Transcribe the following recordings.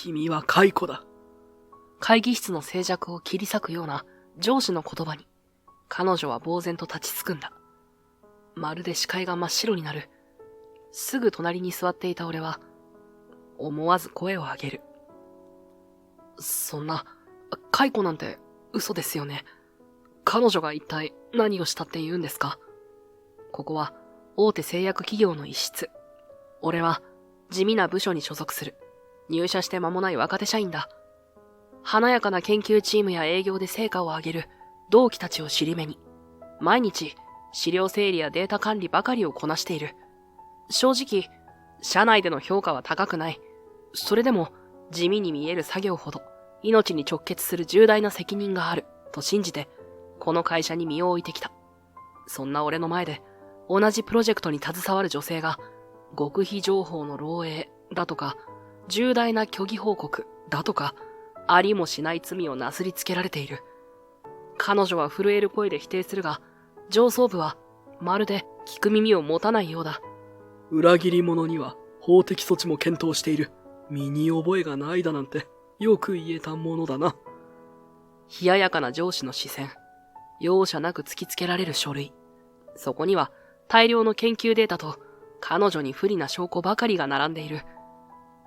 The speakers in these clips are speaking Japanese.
君は解雇だ。会議室の静寂を切り裂くような上司の言葉に、彼女は呆然と立ちすくんだ。まるで視界が真っ白になる。すぐ隣に座っていた俺は、思わず声を上げる。そんな、解雇なんて嘘ですよね。彼女が一体何をしたって言うんですか？ここは大手製薬企業の一室。俺は地味な部署に所属する。入社して間もない若手社員だ。華やかな研究チームや営業で成果を上げる同期たちを尻目に、毎日資料整理やデータ管理ばかりをこなしている。正直、社内での評価は高くない。それでも地味に見える作業ほど命に直結する重大な責任があると信じて、この会社に身を置いてきた。そんな俺の前で同じプロジェクトに携わる女性が極秘情報の漏洩だとか重大な虚偽報告だとかありもしない罪をなすりつけられている。彼女は震える声で否定するが、上層部はまるで聞く耳を持たないようだ。裏切り者には法的措置も検討している。身に覚えがないだなんてよく言えたものだな。冷ややかな上司の視線、容赦なく突きつけられる書類。そこには大量の研究データと彼女に不利な証拠ばかりが並んでいる。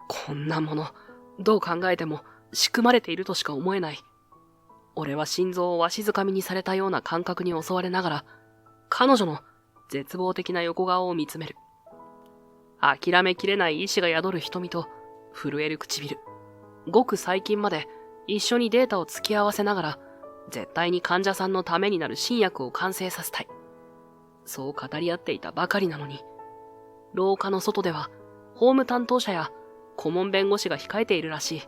こんなもの、どう考えても仕組まれているとしか思えない。俺は心臓をわしづかみにされたような感覚に襲われながら、彼女の絶望的な横顔を見つめる。諦めきれない意志が宿る瞳と震える唇。ごく最近まで一緒にデータを突き合わせながら、絶対に患者さんのためになる新薬を完成させたい。そう語り合っていたばかりなのに、廊下の外では法務担当者や顧問弁護士が控えているらしい。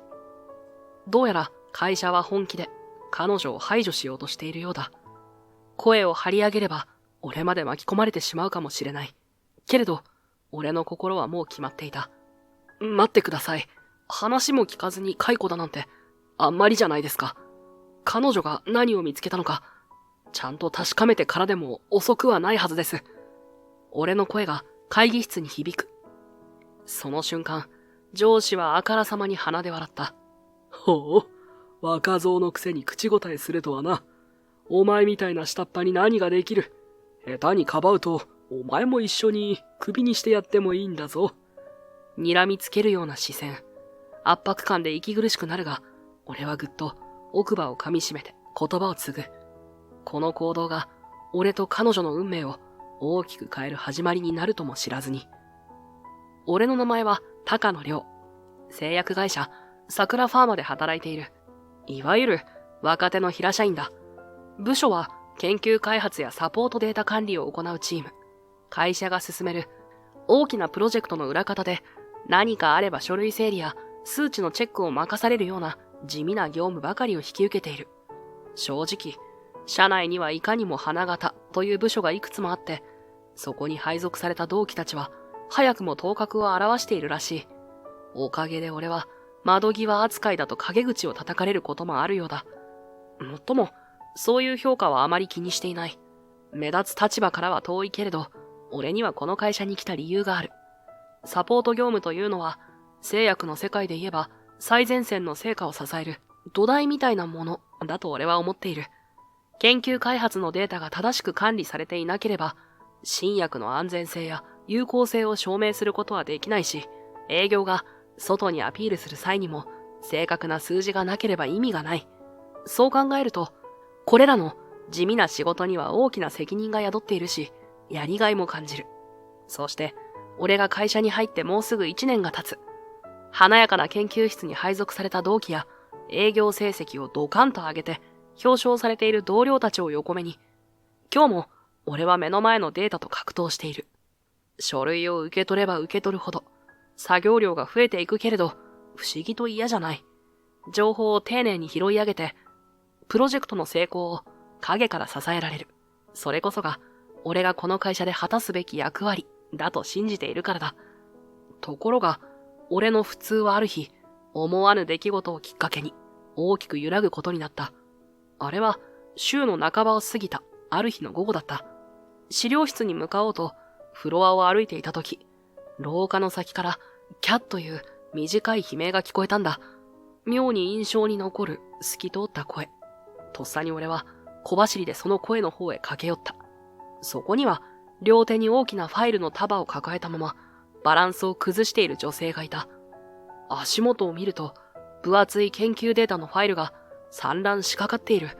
どうやら会社は本気で彼女を排除しようとしているようだ。声を張り上げれば俺まで巻き込まれてしまうかもしれない。けれど、俺の心はもう決まっていた。待ってください。話も聞かずに解雇だなんて、あんまりじゃないですか。彼女が何を見つけたのか、ちゃんと確かめてからでも遅くはないはずです。俺の声が会議室に響く。その瞬間、上司はあからさまに鼻で笑った。ほう、若造のくせに口答えするとはな。お前みたいな下っ端に何ができる。下手にかばうと、お前も一緒にクビにしてやってもいいんだぞ。睨みつけるような視線。圧迫感で息苦しくなるが、俺はぐっと奥歯を噛み締めて言葉を継ぐ。この行動が俺と彼女の運命を大きく変える始まりになるとも知らずに。俺の名前は高野亮。製薬会社桜ファーマで働いている。いわゆる若手の平社員だ。部署は研究開発やサポートデータ管理を行うチーム。会社が進める大きなプロジェクトの裏方で、何かあれば書類整理や数値のチェックを任されるような地味な業務ばかりを引き受けている。正直、社内にはいかにも花形という部署がいくつもあって、そこに配属された同期たちは早くも頭角を現しているらしい。おかげで俺は窓際扱いだと陰口を叩かれることもあるようだ。もっとも、そういう評価はあまり気にしていない。目立つ立場からは遠いけれど、俺にはこの会社に来た理由がある。サポート業務というのは、製薬の世界で言えば最前線の成果を支える土台みたいなものだと俺は思っている。研究開発のデータが正しく管理されていなければ、新薬の安全性や有効性を証明することはできないし、営業が外にアピールする際にも正確な数字がなければ意味がない。そう考えると、これらの地味な仕事には大きな責任が宿っているし、やりがいも感じる。そして、俺が会社に入ってもうすぐ1年が経つ。華やかな研究室に配属された同期や営業成績をドカンと上げて表彰されている同僚たちを横目に、今日も俺は目の前のデータと格闘している。書類を受け取れば受け取るほど作業量が増えていくけれど、不思議と嫌じゃない。情報を丁寧に拾い上げて、プロジェクトの成功を陰から支えられる。それこそが俺がこの会社で果たすべき役割だと信じているからだ。ところが、俺の普通はある日、思わぬ出来事をきっかけに大きく揺らぐことになった。あれは週の半ばを過ぎたある日の午後だった。資料室に向かおうとフロアを歩いていたとき、廊下の先からキャッという短い悲鳴が聞こえたんだ。妙に印象に残る透き通った声。とっさに俺は小走りでその声の方へ駆け寄った。そこには両手に大きなファイルの束を抱えたままバランスを崩している女性がいた。足元を見ると分厚い研究データのファイルが散乱しかかっている。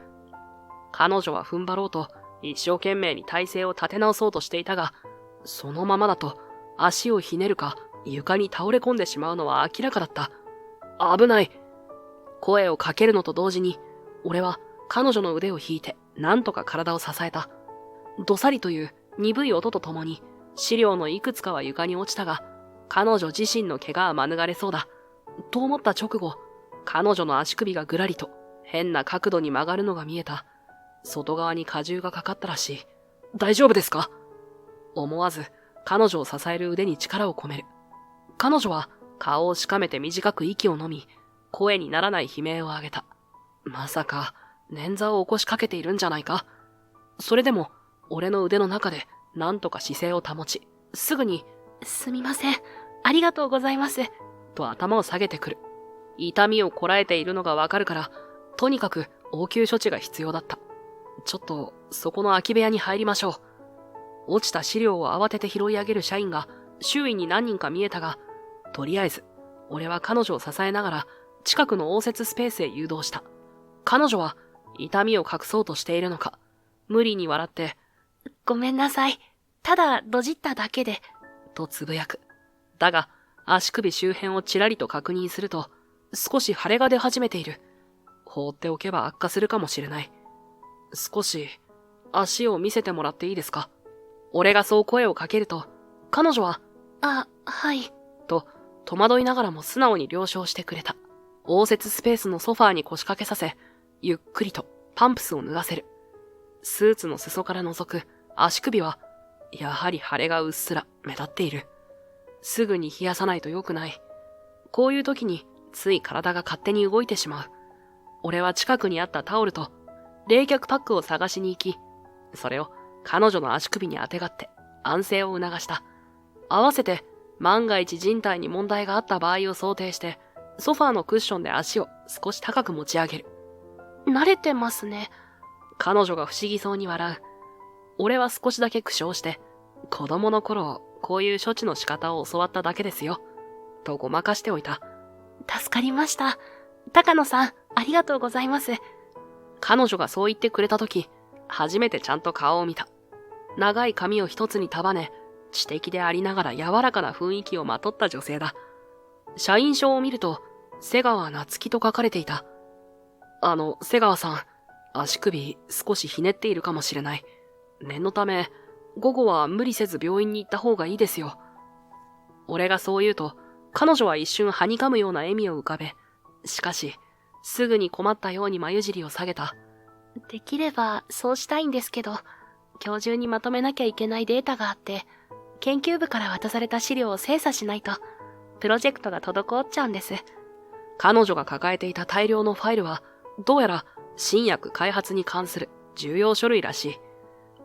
彼女は踏ん張ろうと一生懸命に体勢を立て直そうとしていたが、そのままだと足をひねるか床に倒れ込んでしまうのは明らかだった。危ない。声をかけるのと同時に、俺は彼女の腕を引いて何とか体を支えた。どさりという鈍い音とともに資料のいくつかは床に落ちたが、彼女自身の怪我は免れそうだ。と思った直後、彼女の足首がぐらりと変な角度に曲がるのが見えた。外側に荷重がかかったらしい。大丈夫ですか？思わず彼女を支える腕に力を込める。彼女は顔をしかめて短く息を飲み、声にならない悲鳴を上げた。まさか捻挫を起こしかけているんじゃないか？それでも俺の腕の中でなんとか姿勢を保ち、すぐにすみません、ありがとうございますと頭を下げてくる。痛みをこらえているのがわかるから、とにかく応急処置が必要だった。ちょっとそこの空き部屋に入りましょう。落ちた資料を慌てて拾い上げる社員が周囲に何人か見えたが、とりあえず俺は彼女を支えながら近くの応接スペースへ誘導した。彼女は痛みを隠そうとしているのか、無理に笑って、ごめんなさい、ただどじっただけで、とつぶやく。だが、足首周辺をちらりと確認すると、少し腫れが出始めている。放っておけば悪化するかもしれない。少し、足を見せてもらっていいですか？俺がそう声をかけると、彼女は、はい、と戸惑いながらも素直に了承してくれた。応接スペースのソファーに腰掛けさせ、ゆっくりとパンプスを脱がせる。スーツの裾から覗く足首は、やはり腫れがうっすら目立っている。すぐに冷やさないと良くない。こういう時につい体が勝手に動いてしまう。俺は近くにあったタオルと冷却パックを探しに行き、それを彼女の足首にあてがって安静を促した。合わせて万が一人体に問題があった場合を想定して、ソファーのクッションで足を少し高く持ち上げる。慣れてますね。彼女が不思議そうに笑う。俺は少しだけ苦笑して、子供の頃こういう処置の仕方を教わっただけですよ、とごまかしておいた。助かりました。高野さん、ありがとうございます。彼女がそう言ってくれたとき、初めてちゃんと顔を見た。長い髪を一つに束ね、知的でありながら柔らかな雰囲気をまとった女性だ。社員証を見ると、瀬川夏樹と書かれていた。瀬川さん、足首少しひねっているかもしれない。念のため、午後は無理せず病院に行った方がいいですよ。俺がそう言うと、彼女は一瞬はにかむような笑みを浮かべ、しかし、すぐに困ったように眉尻を下げた。できればそうしたいんですけど、今日中にまとめなきゃいけないデータがあって、研究部から渡された資料を精査しないと、プロジェクトが滞っちゃうんです。彼女が抱えていた大量のファイルは、どうやら新薬開発に関する重要書類らしい。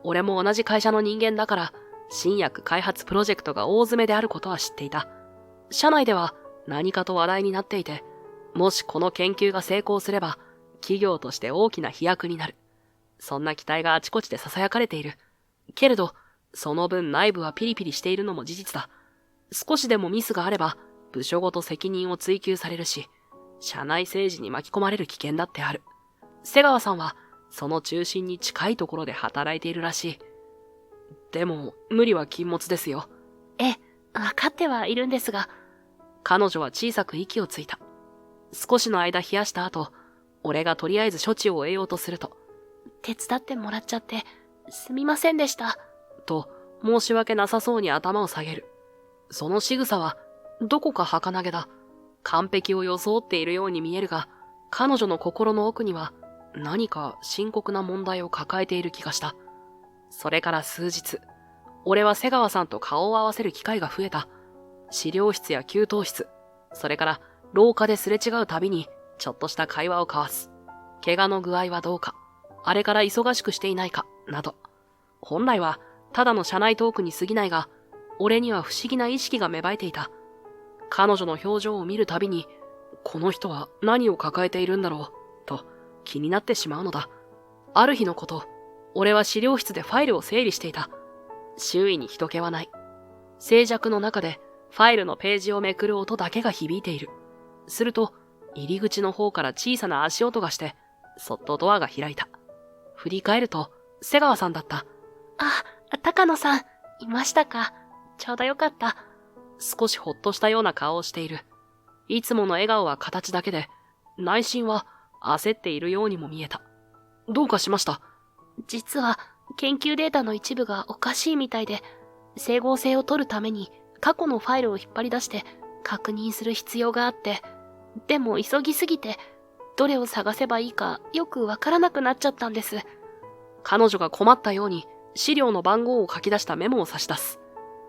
俺も同じ会社の人間だから、新薬開発プロジェクトが大詰めであることは知っていた。社内では何かと話題になっていて、もしこの研究が成功すれば、企業として大きな飛躍になる。そんな期待があちこちで囁かれている。けれど、その分内部はピリピリしているのも事実だ。少しでもミスがあれば、部署ごと責任を追及されるし、社内政治に巻き込まれる危険だってある。瀬川さんは、その中心に近いところで働いているらしい。でも、無理は禁物ですよ。わかってはいるんですが、彼女は小さく息をついた。少しの間冷やした後、俺がとりあえず処置を終えようとすると、手伝ってもらっちゃって、すみませんでした。と、申し訳なさそうに頭を下げる。その仕草は、どこか儚げだ。完璧を装っているように見えるが、彼女の心の奥には、何か深刻な問題を抱えている気がした。それから数日、俺は瀬川さんと顔を合わせる機会が増えた。資料室や給湯室、それから廊下ですれ違うたびに、ちょっとした会話を交わす。怪我の具合はどうか、あれから忙しくしていないか、など。本来は、ただの社内トークに過ぎないが、俺には不思議な意識が芽生えていた。彼女の表情を見るたびに、この人は何を抱えているんだろう、と気になってしまうのだ。ある日のこと、俺は資料室でファイルを整理していた。周囲に人気はない。静寂の中でファイルのページをめくる音だけが響いている。すると、入り口の方から小さな足音がして、そっとドアが開いた。振り返ると、瀬川さんだった。あ、高野さん、いましたか。ちょうどよかった。少しほっとしたような顔をしている。いつもの笑顔は形だけで、内心は焦っているようにも見えた。どうかしました？実は、研究データの一部がおかしいみたいで、整合性を取るために過去のファイルを引っ張り出して確認する必要があって、でも急ぎすぎて、どれを探せばいいかよくわからなくなっちゃったんです。彼女が困ったように資料の番号を書き出したメモを差し出す。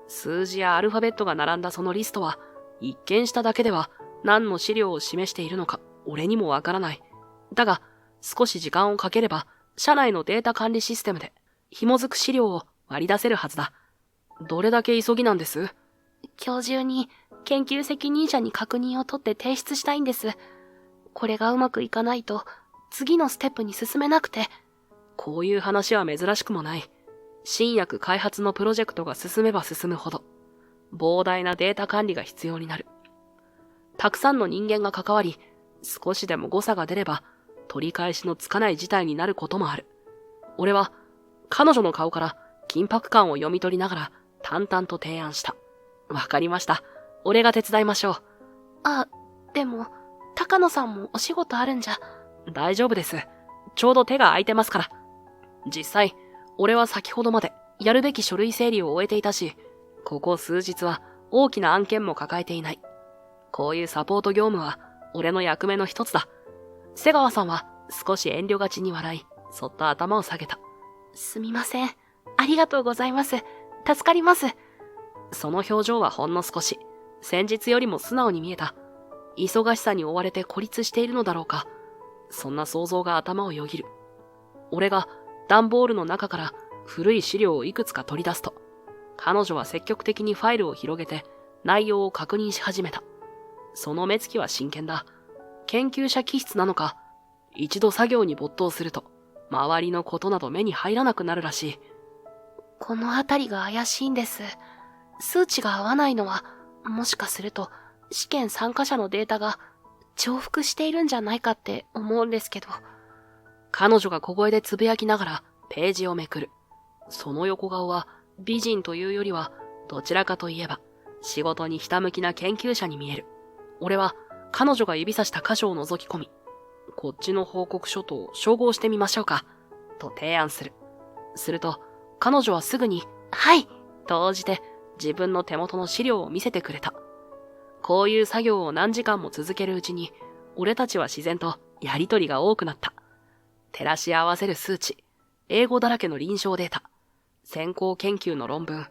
数字やアルファベットが並んだそのリストは、一見しただけでは何の資料を示しているのか俺にもわからない。だが、少し時間をかければ、社内のデータ管理システムで紐づく資料を割り出せるはずだ。どれだけ急ぎなんです？今日中に研究責任者に確認を取って提出したいんです。これがうまくいかないと次のステップに進めなくて。こういう話は珍しくもない。新薬開発のプロジェクトが進めば進むほど膨大なデータ管理が必要になる。たくさんの人間が関わり、少しでも誤差が出れば取り返しのつかない事態になることもある。俺は彼女の顔から緊迫感を読み取りながら淡々と提案した。わかりました。俺が手伝いましょう。あ、でも、高野さんもお仕事あるんじゃ。大丈夫です。ちょうど手が空いてますから。実際、俺は先ほどまでやるべき書類整理を終えていたし、ここ数日は大きな案件も抱えていない。こういうサポート業務は俺の役目の一つだ。瀬川さんは少し遠慮がちに笑い、そっと頭を下げた。すみません。ありがとうございます。助かります。その表情はほんの少し、先日よりも素直に見えた。忙しさに追われて孤立しているのだろうか。そんな想像が頭をよぎる。俺が段ボールの中から古い資料をいくつか取り出すと、彼女は積極的にファイルを広げて内容を確認し始めた。その目つきは真剣だ。研究者気質なのか、一度作業に没頭すると、周りのことなど目に入らなくなるらしい。このあたりが怪しいんです。数値が合わないのは、もしかすると試験参加者のデータが重複しているんじゃないかって思うんですけど。彼女が小声でつぶやきながらページをめくる。その横顔は美人というよりはどちらかといえば仕事にひたむきな研究者に見える。俺は彼女が指さした箇所を覗き込み、こっちの報告書と照合してみましょうか、と提案する。すると彼女はすぐに、はい、と応じて自分の手元の資料を見せてくれた。こういう作業を何時間も続けるうちに、俺たちは自然とやりとりが多くなった。照らし合わせる数値、英語だらけの臨床データ、先行研究の論文、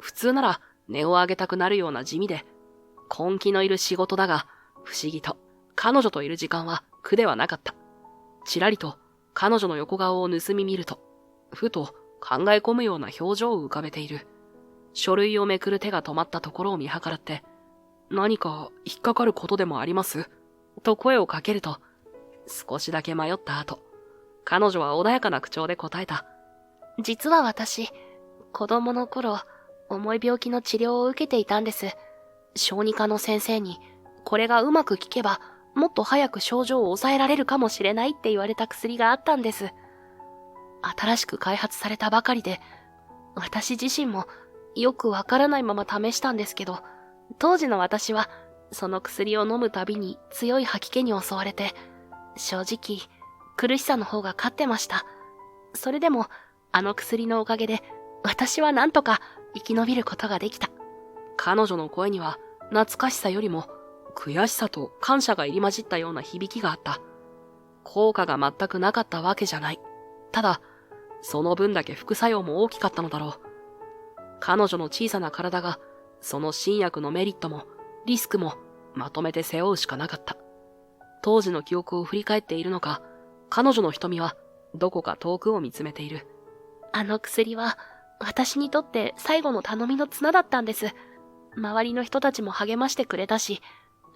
普通なら値を上げたくなるような地味で、根気のいる仕事だが、不思議と彼女といる時間は苦ではなかった。ちらりと彼女の横顔を盗み見ると、ふと考え込むような表情を浮かべている。書類をめくる手が止まったところを見計らって、何か引っかかることでもあります？と声をかけると、少しだけ迷った後、彼女は穏やかな口調で答えた。実は私、子供の頃、重い病気の治療を受けていたんです。小児科の先生に、これがうまく効けば、もっと早く症状を抑えられるかもしれないって言われた薬があったんです。新しく開発されたばかりで、私自身もよくわからないまま試したんですけど、当時の私は、その薬を飲むたびに強い吐き気に襲われて、正直、苦しさの方が勝ってました。それでも、あの薬のおかげで、私はなんとか生き延びることができた。彼女の声には、懐かしさよりも、悔しさと感謝が入り混じったような響きがあった。効果が全くなかったわけじゃない。ただ、その分だけ副作用も大きかったのだろう。彼女の小さな体が、その新薬のメリットも、リスクも、まとめて背負うしかなかった。当時の記憶を振り返っているのか、彼女の瞳は、どこか遠くを見つめている。あの薬は、私にとって最後の頼みの綱だったんです。周りの人たちも励ましてくれたし、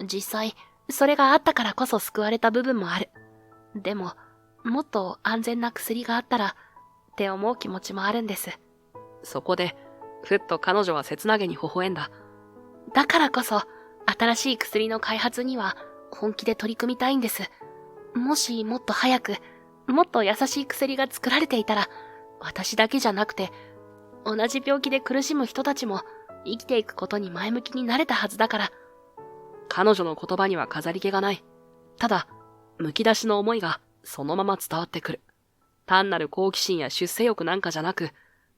実際、それがあったからこそ救われた部分もある。でも、もっと安全な薬があったら、って思う気持ちもあるんです。そこで、ふっと彼女は切なげに微笑んだ。だからこそ、新しい薬の開発には本気で取り組みたいんです。もしもっと早く、もっと優しい薬が作られていたら、私だけじゃなくて、同じ病気で苦しむ人たちも生きていくことに前向きになれたはずだから。彼女の言葉には飾り気がない。ただ、むき出しの思いがそのまま伝わってくる。単なる好奇心や出世欲なんかじゃなく、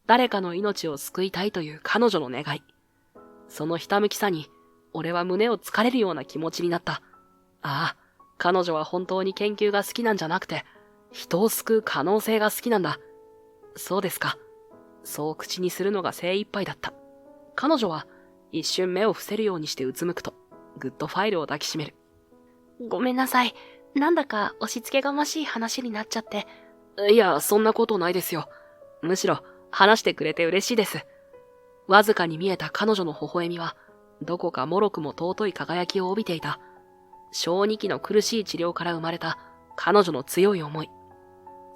誰かの命を救いたいという彼女の願い。そのひたむきさに、俺は胸をつかれるような気持ちになった。ああ、彼女は本当に研究が好きなんじゃなくて、人を救う可能性が好きなんだ。そうですか。そう口にするのが精一杯だった。彼女は一瞬目を伏せるようにしてうつむくと、ぐっとファイルを抱きしめる。ごめんなさい。なんだか押し付けがましい話になっちゃって。いや、そんなことないですよ。むしろ、話してくれて嬉しいです。わずかに見えた彼女の微笑みは、どこか脆くも尊い輝きを帯びていた。小児期の苦しい治療から生まれた彼女の強い思い。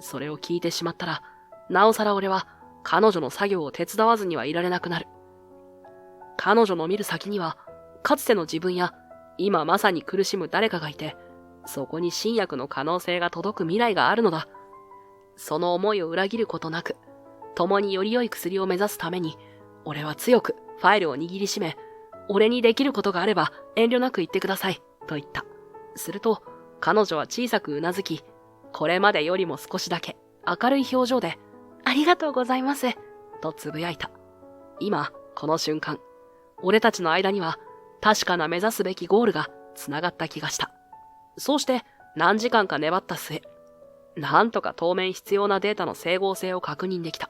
それを聞いてしまったら、なおさら俺は彼女の作業を手伝わずにはいられなくなる。彼女の見る先には、かつての自分や今まさに苦しむ誰かがいて、そこに新薬の可能性が届く未来があるのだ。その思いを裏切ることなく、共により良い薬を目指すために、俺は強くファイルを握りしめ、俺にできることがあれば遠慮なく言ってください、と言った。すると、彼女は小さくうなずき、これまでよりも少しだけ明るい表情で、ありがとうございます、とつぶやいた。今、この瞬間、俺たちの間には確かな目指すべきゴールが繋がった気がした。そうして何時間か粘った末、なんとか当面必要なデータの整合性を確認できた。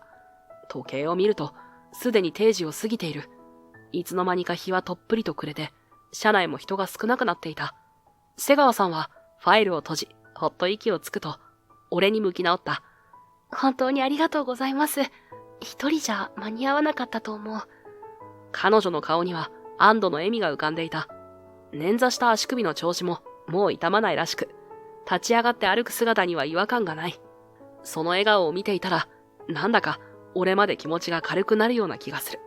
時計を見ると、すでに定時を過ぎている。いつの間にか日はとっぷりと暮れて、車内も人が少なくなっていた。瀬川さんはファイルを閉じ、ほっと息をつくと、俺に向き直った。本当にありがとうございます。一人じゃ間に合わなかったと思う。彼女の顔には安堵の笑みが浮かんでいた。捻挫した足首の調子ももう痛まないらしく、立ち上がって歩く姿には違和感がない。その笑顔を見ていたら、なんだか俺まで気持ちが軽くなるような気がする。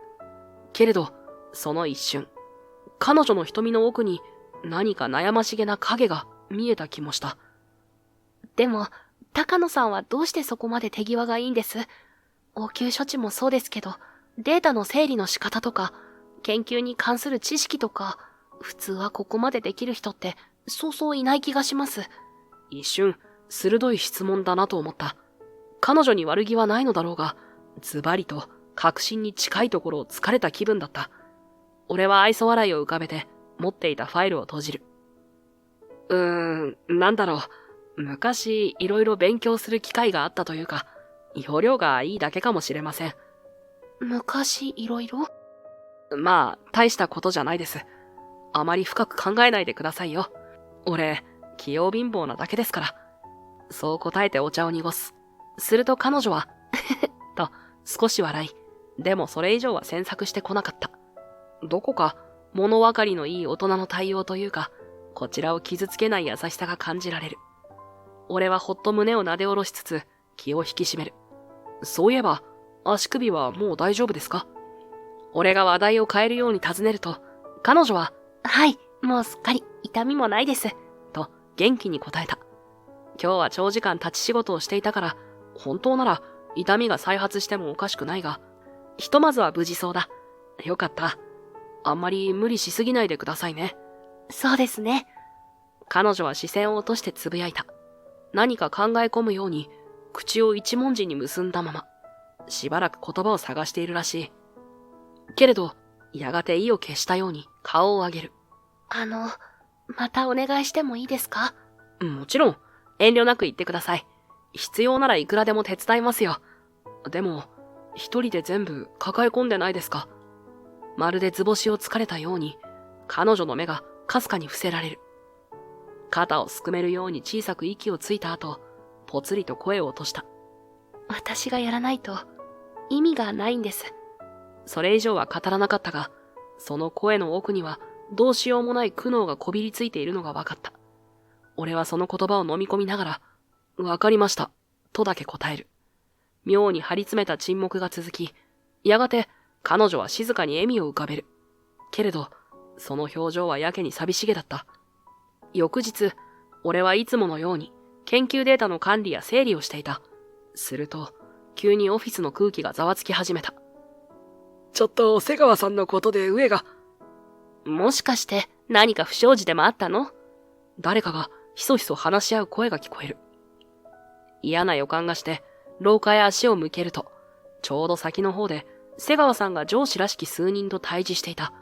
けれど、その一瞬、彼女の瞳の奥に何か悩ましげな影が見えた気もした。でも、高野さんはどうしてそこまで手際がいいんです？応急処置もそうですけど、データの整理の仕方とか、研究に関する知識とか、普通はここまでできる人ってそうそういない気がします。一瞬、鋭い質問だなと思った。彼女に悪気はないのだろうが、ズバリと確信に近いところを突かれた気分だった。俺は愛想笑いを浮かべて、持っていたファイルを閉じる。なんだろう。昔、いろいろ勉強する機会があったというか、要領がいいだけかもしれません。昔、いろいろ？まあ、大したことじゃないです。あまり深く考えないでくださいよ。俺、器用貧乏なだけですから。そう答えてお茶を濁す。すると彼女は、と少し笑い、でもそれ以上は詮索してこなかった。どこか物分かりのいい大人の対応というか、こちらを傷つけない優しさが感じられる。俺はほっと胸をなで下ろしつつ気を引き締める。そういえば、足首はもう大丈夫ですか？俺が話題を変えるように尋ねると、彼女は、はい、もうすっかり痛みもないです、と元気に答えた。今日は長時間立ち仕事をしていたから、本当なら痛みが再発してもおかしくないが、ひとまずは無事そうだ。よかった。あんまり無理しすぎないでくださいね。そうですね。彼女は視線を落としてつぶやいた。何か考え込むように、口を一文字に結んだまま、しばらく言葉を探しているらしい。けれど、やがて意を消したように顔を上げる。またお願いしてもいいですか？もちろん、遠慮なく言ってください。必要ならいくらでも手伝いますよ。でも、一人で全部抱え込んでないですか？まるで図星をつかれたように、彼女の目がかすかに伏せられる。肩をすくめるように小さく息をついた後、ぽつりと声を落とした。私がやらないと意味がないんです。それ以上は語らなかったが、その声の奥にはどうしようもない苦悩がこびりついているのが分かった。俺はその言葉を飲み込みながら、わかりました、とだけ答える。妙に張り詰めた沈黙が続き、やがて彼女は静かに笑みを浮かべる。けれど、その表情はやけに寂しげだった。翌日、俺はいつものように研究データの管理や整理をしていた。すると、急にオフィスの空気がざわつき始めた。ちょっと瀬川さんのことで上が。もしかして何か不祥事でもあったの？誰かがひそひそ話し合う声が聞こえる。嫌な予感がして廊下へ足を向けると、ちょうど先の方で瀬川さんが上司らしき数人と対峙していた。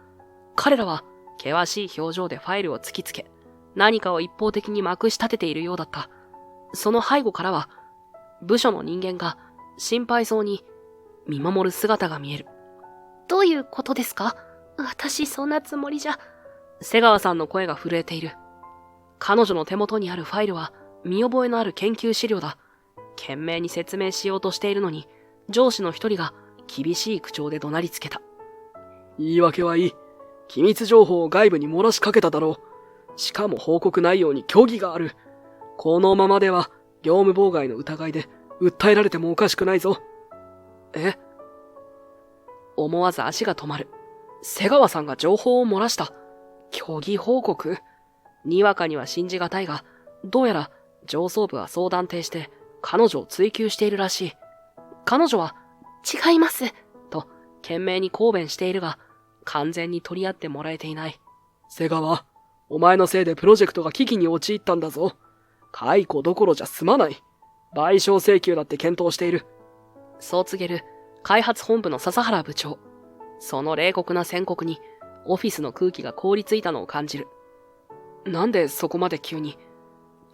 彼らは険しい表情でファイルを突きつけ、何かを一方的にまくし立てているようだった。その背後からは、部署の人間が心配そうに見守る姿が見える。どういうことですか？私そんなつもりじゃ。瀬川さんの声が震えている。彼女の手元にあるファイルは見覚えのある研究資料だ。懸命に説明しようとしているのに、上司の一人が厳しい口調で怒鳴りつけた。言い訳はいい。機密情報を外部に漏らしかけただろう。しかも報告内容に虚偽がある。このままでは業務妨害の疑いで訴えられてもおかしくないぞ。え？思わず足が止まる。瀬川さんが情報を漏らした。虚偽報告？にわかには信じがたいが、どうやら上層部は相談呈して彼女を追及しているらしい。彼女は、違います、と懸命に抗弁しているが、完全に取り合ってもらえていない。瀬川、お前のせいでプロジェクトが危機に陥ったんだぞ。解雇どころじゃ済まない。賠償請求だって検討している。そう告げる開発本部の笹原部長。その冷酷な宣告にオフィスの空気が凍りついたのを感じる。なんでそこまで急に？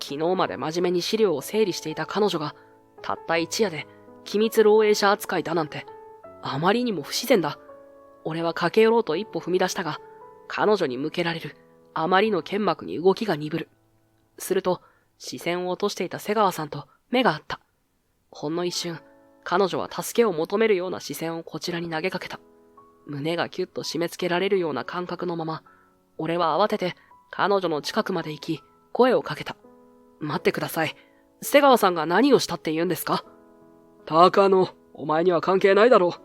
昨日まで真面目に資料を整理していた彼女がたった一夜で機密漏洩者扱いだなんて、あまりにも不自然だ。俺は駆け寄ろうと一歩踏み出したが、彼女に向けられるあまりの剣幕に動きが鈍る。すると視線を落としていた瀬川さんと目が合った。ほんの一瞬、彼女は助けを求めるような視線をこちらに投げかけた。胸がキュッと締め付けられるような感覚のまま、俺は慌てて彼女の近くまで行き、声をかけた。待ってください。瀬川さんが何をしたって言うんですか？高野、お前には関係ないだろう。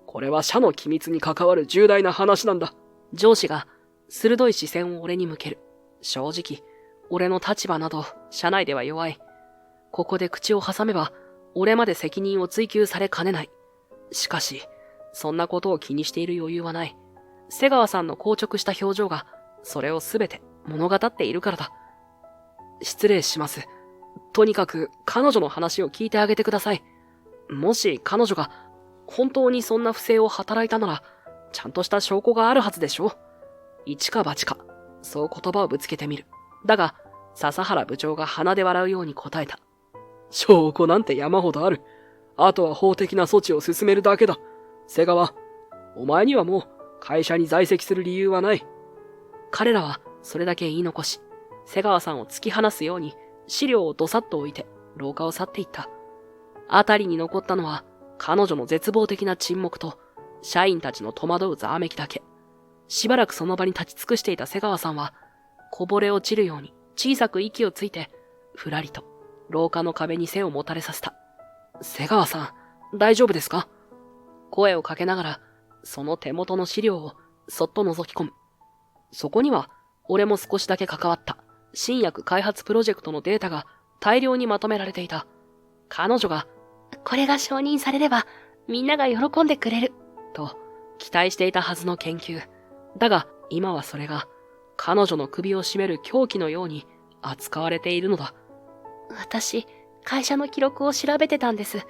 これは社の機密に関わる重大な話なんだ。上司が鋭い視線を俺に向ける。正直、俺の立場など社内では弱い。ここで口を挟めば、俺まで責任を追及されかねない。しかし、そんなことを気にしている余裕はない。瀬川さんの硬直した表情が、それをすべて物語っているからだ。失礼します。とにかく彼女の話を聞いてあげてください。もし彼女が本当にそんな不正を働いたなら、ちゃんとした証拠があるはずでしょ。一か八か、そう言葉をぶつけてみる。だが、笹原部長が鼻で笑うように答えた。証拠なんて山ほどある。あとは法的な措置を進めるだけだ。瀬川、お前にはもう会社に在籍する理由はない。彼らはそれだけ言い残し、瀬川さんを突き放すように資料をどさっと置いて廊下を去っていった。あたりに残ったのは彼女の絶望的な沈黙と社員たちの戸惑うざわめきだけ。しばらくその場に立ち尽くしていた瀬川さんはこぼれ落ちるように小さく息をついてふらりと廊下の壁に背をもたれさせた。瀬川さん、大丈夫ですか？声をかけながらその手元の資料をそっと覗き込む。そこには俺も少しだけ関わった新薬開発プロジェクトのデータが大量にまとめられていた。彼女が、これが承認されればみんなが喜んでくれる、と期待していたはずの研究。だが今はそれが彼女の首を絞める凶器のように扱われているのだ。私、会社の記録を調べてたんです。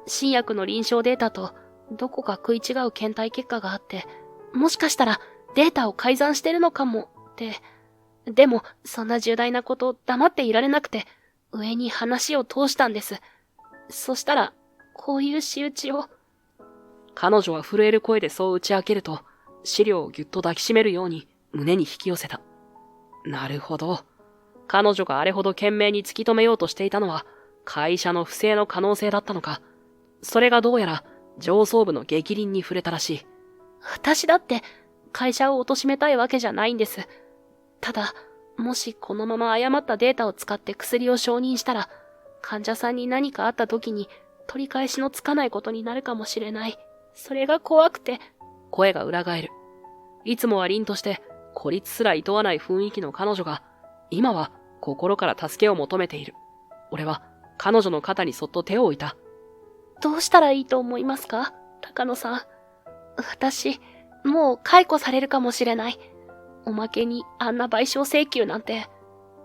新薬の臨床データとどこか食い違う検体結果があって、もしかしたらデータを改ざんしてるのかもって。でも、そんな重大なこと黙っていられなくて、上に話を通したんです。そしたら、こういう仕打ちを。彼女は震える声でそう打ち明けると、資料をぎゅっと抱きしめるように胸に引き寄せた。なるほど。彼女があれほど懸命に突き止めようとしていたのは、会社の不正の可能性だったのか。それがどうやら上層部の逆鱗に触れたらしい。私だって、会社を貶めたいわけじゃないんです。ただ、もしこのまま誤ったデータを使って薬を承認したら、患者さんに何かあった時に取り返しのつかないことになるかもしれない。それが怖くて。声が裏返る。いつもは凛として孤立すら厭わない雰囲気の彼女が、今は心から助けを求めている。俺は彼女の肩にそっと手を置いた。どうしたらいいと思いますか、高野さん。私、もう解雇されるかもしれない。おまけにあんな賠償請求なんて、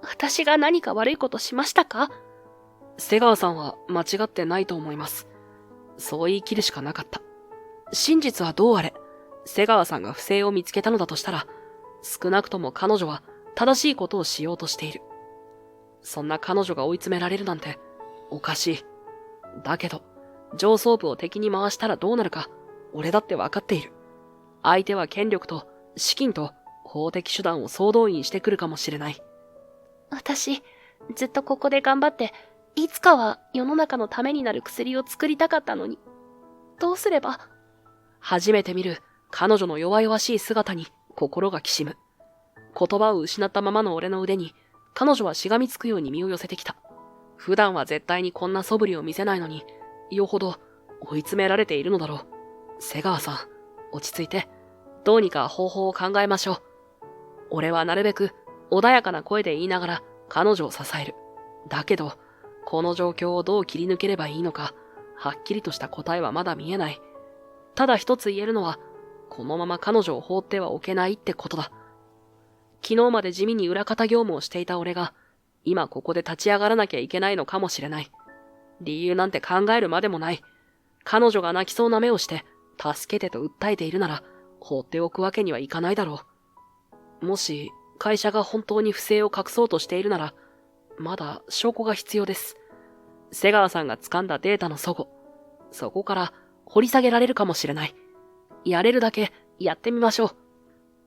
私が何か悪いことしましたか？瀬川さんは間違ってないと思います。そう言い切るしかなかった。真実はどうあれ、瀬川さんが不正を見つけたのだとしたら、少なくとも彼女は正しいことをしようとしている。そんな彼女が追い詰められるなんて、おかしい。だけど、上層部を敵に回したらどうなるか、俺だってわかっている。相手は権力と資金と法的手段を総動員してくるかもしれない。私、ずっとここで頑張って、いつかは世の中のためになる薬を作りたかったのに。どうすれば？初めて見る彼女の弱々しい姿に心がきしむ。言葉を失ったままの俺の腕に、彼女はしがみつくように身を寄せてきた。普段は絶対にこんな素振りを見せないのに、よほど追い詰められているのだろう。瀬川さん、落ち着いて、どうにか方法を考えましょう。俺はなるべく穏やかな声で言いながら彼女を支える。だけど、この状況をどう切り抜ければいいのか、はっきりとした答えはまだ見えない。ただ一つ言えるのは、このまま彼女を放ってはおけないってことだ。昨日まで地味に裏方業務をしていた俺が、今ここで立ち上がらなきゃいけないのかもしれない。理由なんて考えるまでもない。彼女が泣きそうな目をして、助けてと訴えているなら、放っておくわけにはいかないだろう。もし、会社が本当に不正を隠そうとしているなら、まだ証拠が必要です。瀬川さんが掴んだデータの齟齬。そこから掘り下げられるかもしれない。やれるだけやってみましょう。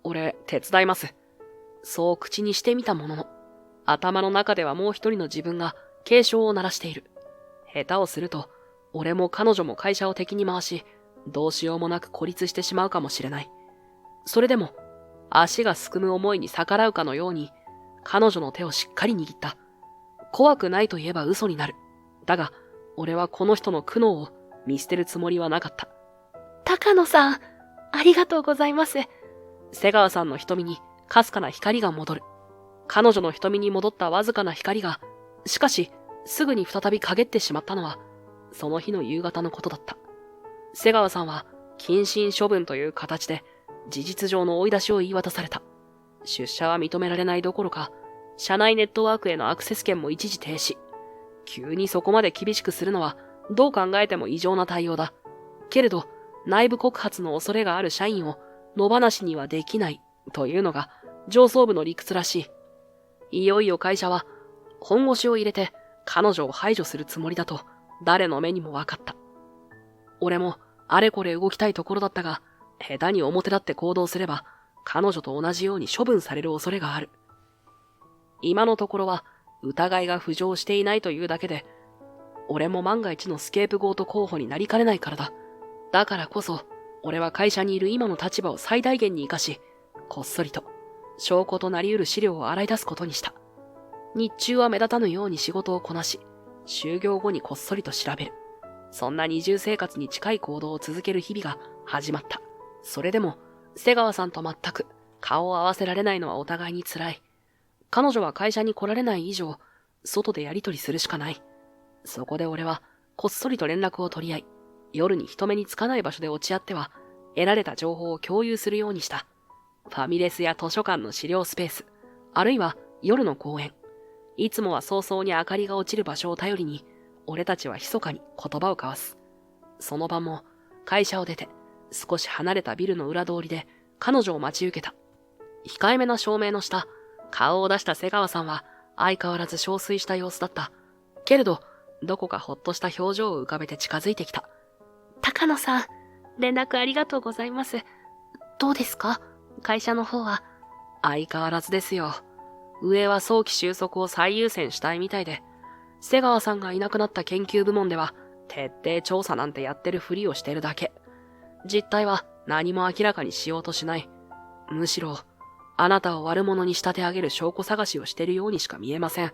俺、手伝います。そう口にしてみたものの、頭の中ではもう一人の自分が警鐘を鳴らしている。下手をすると、俺も彼女も会社を敵に回し、どうしようもなく孤立してしまうかもしれない。それでも、足がすくむ思いに逆らうかのように、彼女の手をしっかり握った。怖くないと言えば嘘になる。だが、俺はこの人の苦悩を見捨てるつもりはなかった。高野さん、ありがとうございます。瀬川さんの瞳にかすかな光が戻る。彼女の瞳に戻ったわずかな光が、しかし、すぐに再び陰ってしまったのは、その日の夕方のことだった。瀬川さんは、謹慎処分という形で、事実上の追い出しを言い渡された。出社は認められないどころか、社内ネットワークへのアクセス権も一時停止。急にそこまで厳しくするのは、どう考えても異常な対応だ。けれど、内部告発の恐れがある社員を野放しにはできない、というのが上層部の理屈らしい。いよいよ会社は、本腰を入れて彼女を排除するつもりだと、誰の目にも分かった。俺も、あれこれ動きたいところだったが、下手に表立って行動すれば、彼女と同じように処分される恐れがある。今のところは、疑いが浮上していないというだけで、俺も万が一のスケープゴート候補になりかねないからだ。だからこそ、俺は会社にいる今の立場を最大限に活かし、こっそりと、証拠となり得る資料を洗い出すことにした。日中は目立たぬように仕事をこなし、就業後にこっそりと調べる。そんな二重生活に近い行動を続ける日々が始まった。それでも、瀬川さんと全く顔を合わせられないのはお互いに辛い。彼女は会社に来られない以上、外でやり取りするしかない。そこで俺は、こっそりと連絡を取り合い、夜に人目につかない場所で落ち合っては、得られた情報を共有するようにした。ファミレスや図書館の資料スペース、あるいは夜の公園。いつもは早々に明かりが落ちる場所を頼りに、俺たちは密かに言葉を交わす。その晩も、会社を出て、少し離れたビルの裏通りで、彼女を待ち受けた。控えめな照明の下、顔を出した瀬川さんは、相変わらず憔悴した様子だった。けれど、どこかほっとした表情を浮かべて近づいてきた。高野さん、連絡ありがとうございます。どうですか？会社の方は。相変わらずですよ。上は早期収束を最優先したいみたいで、瀬川さんがいなくなった研究部門では、徹底調査なんてやってるふりをしてるだけ。実態は何も明らかにしようとしない。むしろ、あなたを悪者に仕立て上げる証拠探しをしているようにしか見えません。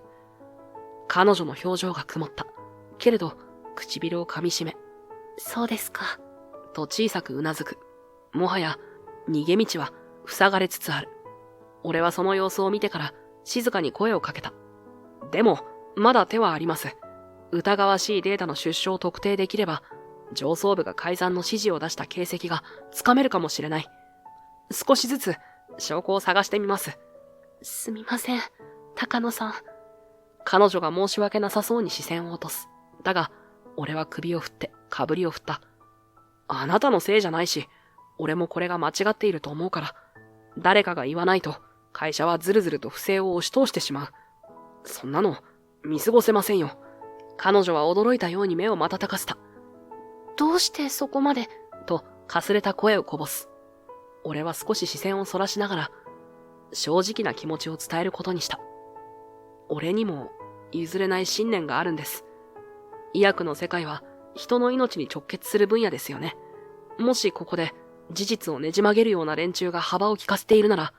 彼女の表情が曇った。けれど、唇を噛みしめ、そうですか。と小さくうなずく。もはや、逃げ道は塞がれつつある。俺はその様子を見てから静かに声をかけた。でも、まだ手はあります。疑わしいデータの出所を特定できれば、上層部が改ざんの指示を出した形跡がつかめるかもしれない。少しずつ証拠を探してみます。すみません、高野さん。彼女が申し訳なさそうに視線を落とす。だが、俺は首を振ってかぶりを振った。あなたのせいじゃないし、俺もこれが間違っていると思うから、誰かが言わないと会社はずるずると不正を押し通してしまう。そんなの見過ごせませんよ。彼女は驚いたように目を瞬かせた。どうしてそこまでとかすれた声をこぼす。俺は少し視線をそらしながら、正直な気持ちを伝えることにした。俺にも譲れない信念があるんです。医薬の世界は人の命に直結する分野ですよね。もしここで事実をねじ曲げるような連中が幅を利かせているなら、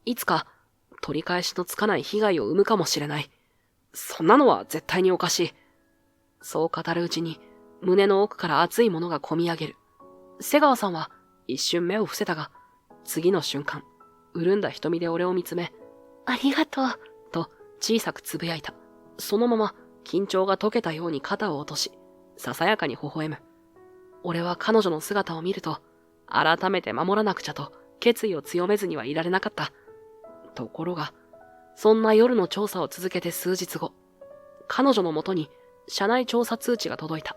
いつか取り返しのつかない被害を生むかもしれない。そんなのは絶対におかしい。そう語るうちに胸の奥から熱いものがこみ上げる。瀬川さんは一瞬目を伏せたが、次の瞬間、潤んだ瞳で俺を見つめ、ありがとう、と小さくつぶやいた。そのまま緊張が解けたように肩を落とし、ささやかに微笑む。俺は彼女の姿を見ると、改めて守らなくちゃと決意を強めずにはいられなかった。ところが、そんな夜の調査を続けて数日後、彼女のもとに社内調査通知が届いた。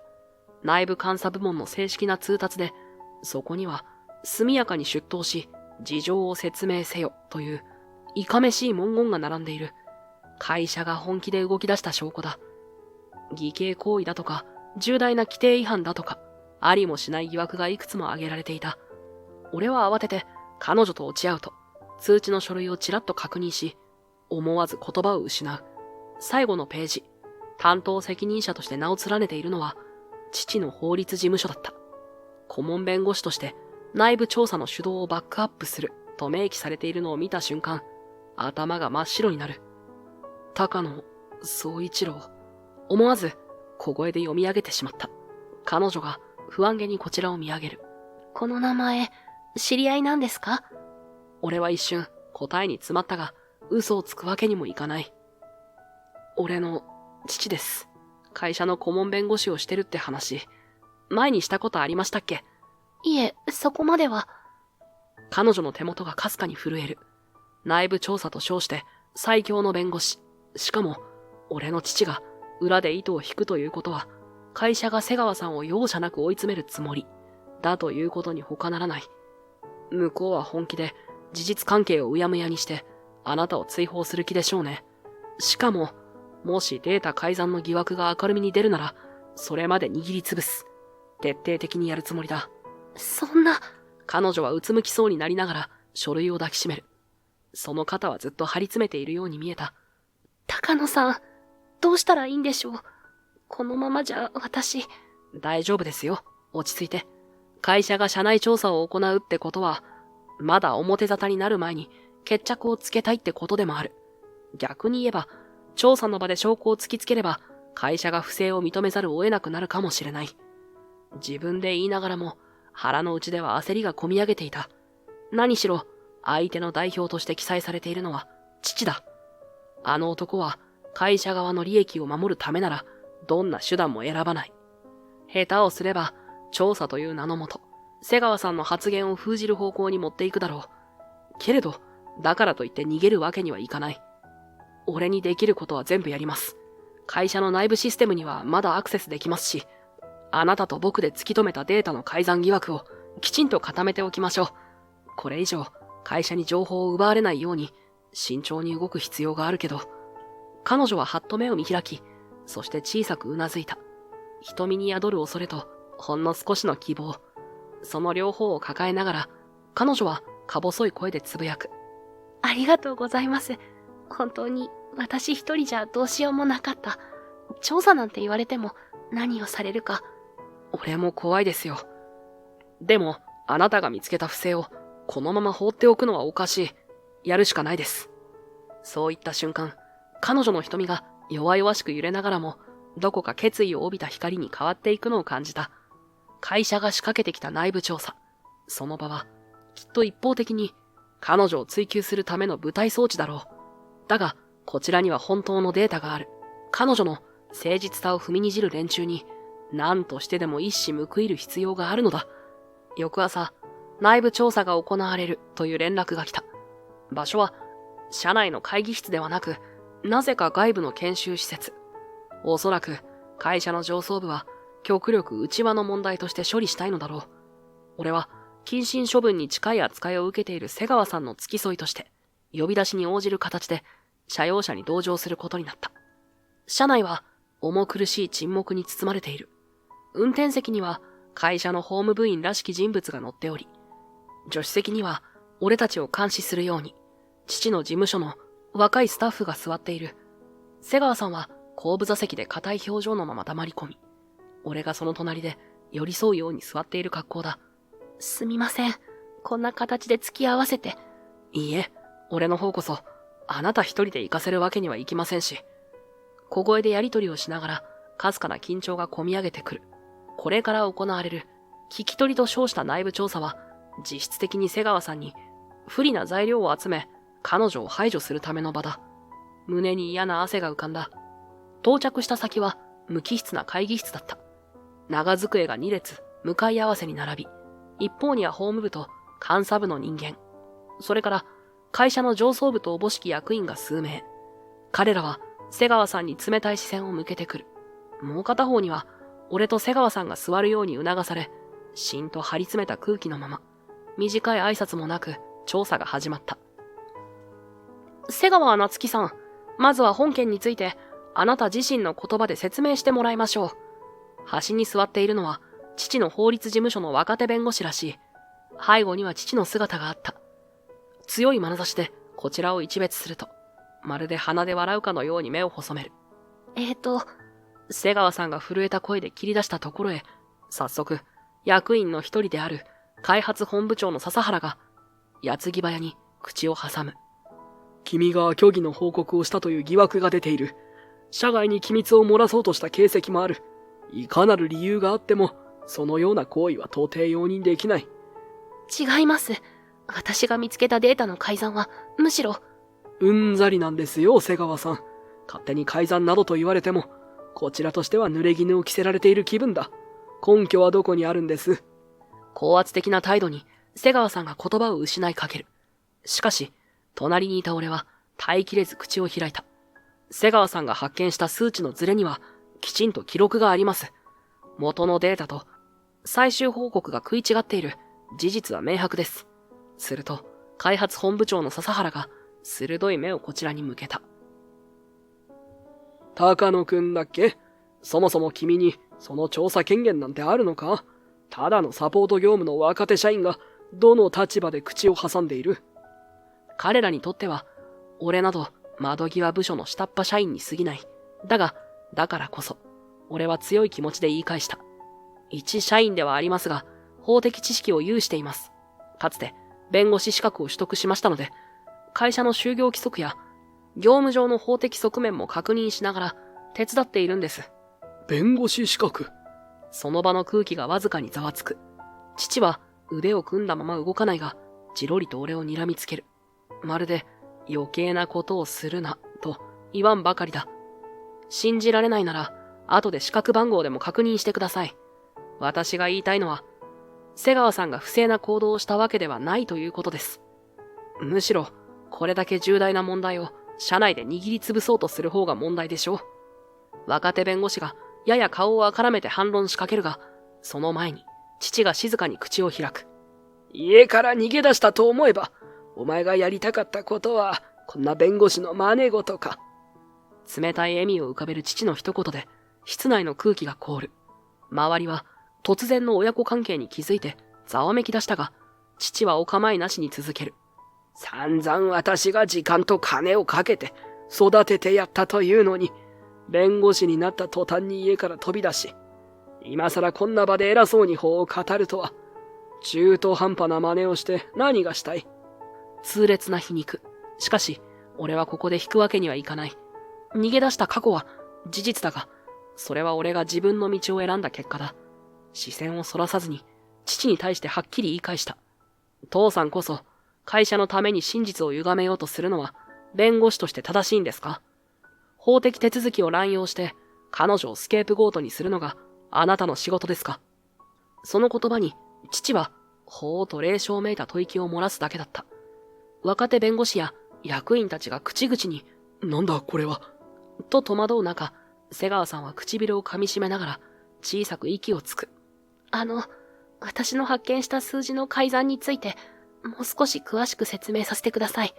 内部監査部門の正式な通達で、そこには速やかに出頭し、事情を説明せよといういかめしい文言が並んでいる。会社が本気で動き出した証拠だ。偽計行為だとか、重大な規定違反だとか、ありもしない疑惑がいくつも挙げられていた。俺は慌てて彼女と落ち合うと、通知の書類をちらっと確認し、思わず言葉を失う。最後のページ、担当責任者として名を連ねているのは、父の法律事務所だった。顧問弁護士として内部調査の主導をバックアップすると明記されているのを見た瞬間、頭が真っ白になる。高野総一郎。思わず小声で読み上げてしまった。彼女が不安げにこちらを見上げる。この名前、知り合いなんですか？俺は一瞬答えに詰まったが、嘘をつくわけにもいかない。俺の父です。会社の顧問弁護士をしてるって話、前にしたことありましたっけ？いえ、そこまでは。彼女の手元がかすかに震える。内部調査と称して最強の弁護士。しかも、俺の父が裏で糸を引くということは、会社が瀬川さんを容赦なく追い詰めるつもりだということに他ならない。向こうは本気で事実関係をうやむやにしてあなたを追放する気でしょうね。しかも、もしデータ改ざんの疑惑が明るみに出るなら、それまで握りつぶす。徹底的にやるつもりだ。そんな。彼女はうつむきそうになりながら書類を抱きしめる。その肩はずっと張り詰めているように見えた。高野さん、どうしたらいいんでしょう。このままじゃ私。大丈夫ですよ。落ち着いて。会社が社内調査を行うってことは、まだ表沙汰になる前に決着をつけたいってことでもある。逆に言えば、調査の場で証拠を突きつければ、会社が不正を認めざるを得なくなるかもしれない。自分で言いながらも、腹の内では焦りがこみ上げていた。何しろ、相手の代表として記載されているのは、父だ。あの男は、会社側の利益を守るためなら、どんな手段も選ばない。下手をすれば、調査という名のもと、瀬川さんの発言を封じる方向に持っていくだろう。けれど、だからといって逃げるわけにはいかない。俺にできることは全部やります。会社の内部システムにはまだアクセスできますし、あなたと僕で突き止めたデータの改ざん疑惑をきちんと固めておきましょう。これ以上、会社に情報を奪われないように、慎重に動く必要があるけど、彼女ははっと目を見開き、そして小さくうなずいた。瞳に宿る恐れと、ほんの少しの希望。その両方を抱えながら、彼女はか細い声でつぶやく。ありがとうございます。本当に私一人じゃどうしようもなかった。調査なんて言われても何をされるか。俺も怖いですよ。でも、あなたが見つけた不正をこのまま放っておくのはおかしい。やるしかないです。そういった瞬間、彼女の瞳が弱々しく揺れながらも、どこか決意を帯びた光に変わっていくのを感じた。会社が仕掛けてきた内部調査。その場は、きっと一方的に彼女を追求するための舞台装置だろう。だが、こちらには本当のデータがある。彼女の誠実さを踏みにじる連中に、何としてでも一矢報いる必要があるのだ。翌朝、内部調査が行われるという連絡が来た。場所は、社内の会議室ではなく、なぜか外部の研修施設。おそらく、会社の上層部は、極力内輪の問題として処理したいのだろう。俺は、謹慎処分に近い扱いを受けている瀬川さんの付き添いとして、呼び出しに応じる形で、社用車に同乗することになった。車内は、重苦しい沈黙に包まれている。運転席には、会社の法務部員らしき人物が乗っており、助手席には、俺たちを監視するように、父の事務所の若いスタッフが座っている。瀬川さんは後部座席で硬い表情のまま黙り込み、俺がその隣で寄り添うように座っている格好だ。すみません。こんな形で付き合わせて。いいえ、俺の方こそ、あなた一人で行かせるわけにはいきませんし。小声でやりとりをしながら、かすかな緊張がこみ上げてくる。これから行われる、聞き取りと称した内部調査は、実質的に瀬川さんに、不利な材料を集め、彼女を排除するための場だ。胸に嫌な汗が浮かんだ。到着した先は無機質な会議室だった。長机が2列向かい合わせに並び、一方には法務部と監査部の人間、それから会社の上層部とおぼしき役員が数名。彼らは瀬川さんに冷たい視線を向けてくる。もう片方には俺と瀬川さんが座るように促され、しんと張り詰めた空気のまま、短い挨拶もなく調査が始まった。瀬川夏樹さん、まずは本件について、あなた自身の言葉で説明してもらいましょう。端に座っているのは、父の法律事務所の若手弁護士らしい。背後には父の姿があった。強い眼差しで、こちらを一別すると、まるで鼻で笑うかのように目を細める。瀬川さんが震えた声で切り出したところへ、早速、役員の一人である、開発本部長の笹原が、矢継ぎ早に口を挟む。君が虚偽の報告をしたという疑惑が出ている。社外に機密を漏らそうとした形跡もある。いかなる理由があっても、そのような行為は到底容認できない。違います。私が見つけたデータの改ざんは、むしろ。うんざりなんですよ、瀬川さん。勝手に改ざんなどと言われても、こちらとしては濡れ衣を着せられている気分だ。根拠はどこにあるんです？高圧的な態度に、瀬川さんが言葉を失いかける。しかし、隣にいた俺は耐えきれず口を開いた。瀬川さんが発見した数値のズレにはきちんと記録があります。元のデータと最終報告が食い違っている事実は明白です。すると開発本部長の笹原が鋭い目をこちらに向けた。高野くんだっけ？そもそも君にその調査権限なんてあるのか？ただのサポート業務の若手社員がどの立場で口を挟んでいる？彼らにとっては、俺など窓際部署の下っ端社員に過ぎない。だが、だからこそ、俺は強い気持ちで言い返した。一社員ではありますが、法的知識を有しています。かつて、弁護士資格を取得しましたので、会社の就業規則や、業務上の法的側面も確認しながら、手伝っているんです。弁護士資格？その場の空気がわずかにざわつく。父は腕を組んだまま動かないが、じろりと俺を睨みつける。まるで余計なことをするな、と言わんばかりだ。信じられないなら、後で資格番号でも確認してください。私が言いたいのは、瀬川さんが不正な行動をしたわけではないということです。むしろ、これだけ重大な問題を社内で握りつぶそうとする方が問題でしょう。若手弁護士がやや顔をあからめて反論しかけるが、その前に父が静かに口を開く。家から逃げ出したと思えば、お前がやりたかったことは、こんな弁護士の真似事か。冷たい笑みを浮かべる父の一言で、室内の空気が凍る。周りは、突然の親子関係に気づいて、ざわめき出したが、父はお構いなしに続ける。散々私が時間と金をかけて、育ててやったというのに、弁護士になった途端に家から飛び出し、今更こんな場で偉そうに法を語るとは、中途半端な真似をして何がしたい？痛烈な皮肉。しかし、俺はここで引くわけにはいかない。逃げ出した過去は事実だが、それは俺が自分の道を選んだ結果だ。視線をそらさずに、父に対してはっきり言い返した。父さんこそ、会社のために真実を歪めようとするのは、弁護士として正しいんですか？法的手続きを乱用して、彼女をスケープゴートにするのがあなたの仕事ですか？その言葉に、父は、ほうと霊障めいた吐息を漏らすだけだった。若手弁護士や役員たちが口々に、なんだこれは。と戸惑う中、瀬川さんは唇を噛み締めながら、小さく息をつく。私の発見した数字の改ざんについて、もう少し詳しく説明させてください。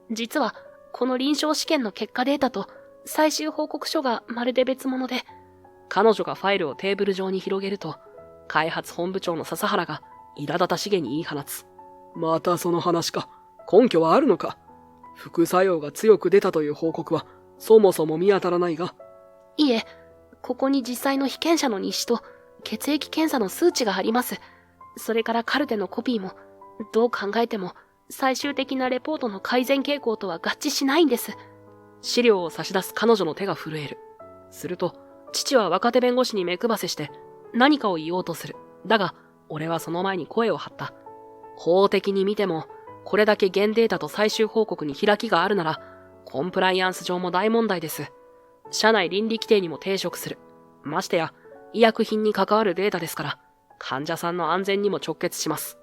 実は、この臨床試験の結果データと、最終報告書がまるで別物で、彼女がファイルをテーブル上に広げると、開発本部長の笹原が苛立たしげに言い放つ。またその話か。根拠はあるのか？副作用が強く出たという報告は、そもそも見当たらないが。いえ、ここに実際の被験者の日誌と、血液検査の数値があります。それからカルテのコピーも、どう考えても、最終的なレポートの改善傾向とは合致しないんです。資料を差し出す彼女の手が震える。すると、父は若手弁護士に目配せして何かを言おうとする。だが、俺はその前に声を張った。法的に見ても、これだけ現データと最終報告に開きがあるなら、コンプライアンス上も大問題です。社内倫理規定にも抵触する。ましてや、医薬品に関わるデータですから、患者さんの安全にも直結します。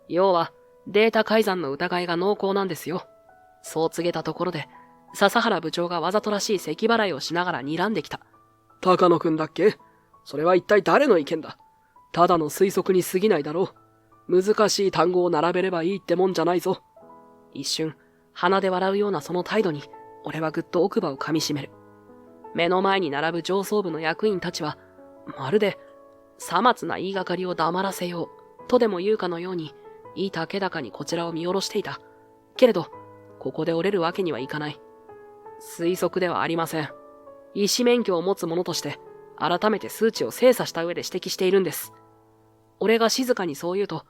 要は、データ改ざんの疑いが濃厚なんですよ。そう告げたところで、笹原部長がわざとらしい咳払いをしながら睨んできた。高野くんだっけ？それは一体誰の意見だ？ただの推測に過ぎないだろう。難しい単語を並べればいいってもんじゃないぞ。一瞬、鼻で笑うようなその態度に、俺はぐっと奥歯を噛みしめる。目の前に並ぶ上層部の役員たちは、まるで、さまつな言いがかりを黙らせよう、とでも言うかのように、いたけだかにこちらを見下ろしていた。けれど、ここで折れるわけにはいかない。推測ではありません。医師免許を持つ者として、改めて数値を精査した上で指摘しているんです。俺が静かにそう言うと、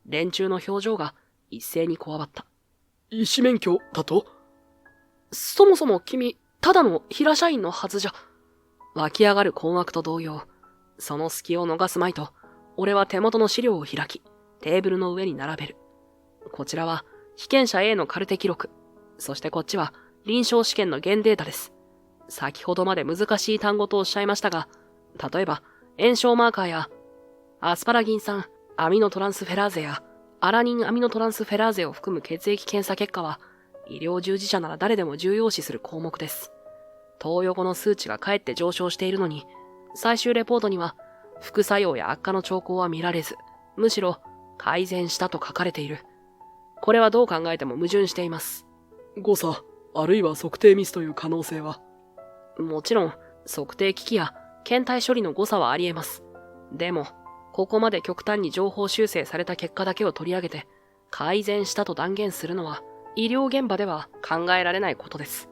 連中の表情が一斉にこわばった。医師免許だと？そもそも君、ただの平社員のはずじゃ。湧き上がる困惑と同様、その隙を逃すまいと、俺は手元の資料を開き、テーブルの上に並べる。こちらは、被験者 A のカルテ記録。そしてこっちは、臨床試験の現データです。先ほどまで難しい単語とおっしゃいましたが、例えば、炎症マーカーや、アスパラギン酸、アミノトランスフェラーゼや、アラニンアミノトランスフェラーゼを含む血液検査結果は、医療従事者なら誰でも重要視する項目です。投与後の数値がかえって上昇しているのに、最終レポートには、副作用や悪化の兆候は見られず、むしろ改善したと書かれている。これはどう考えても矛盾しています。誤差、あるいは測定ミスという可能性は？もちろん、測定機器や検体処理の誤差はあり得ます。でも、ここまで極端に情報修正された結果だけを取り上げて、改善したと断言するのは、医療現場では考えられないことです。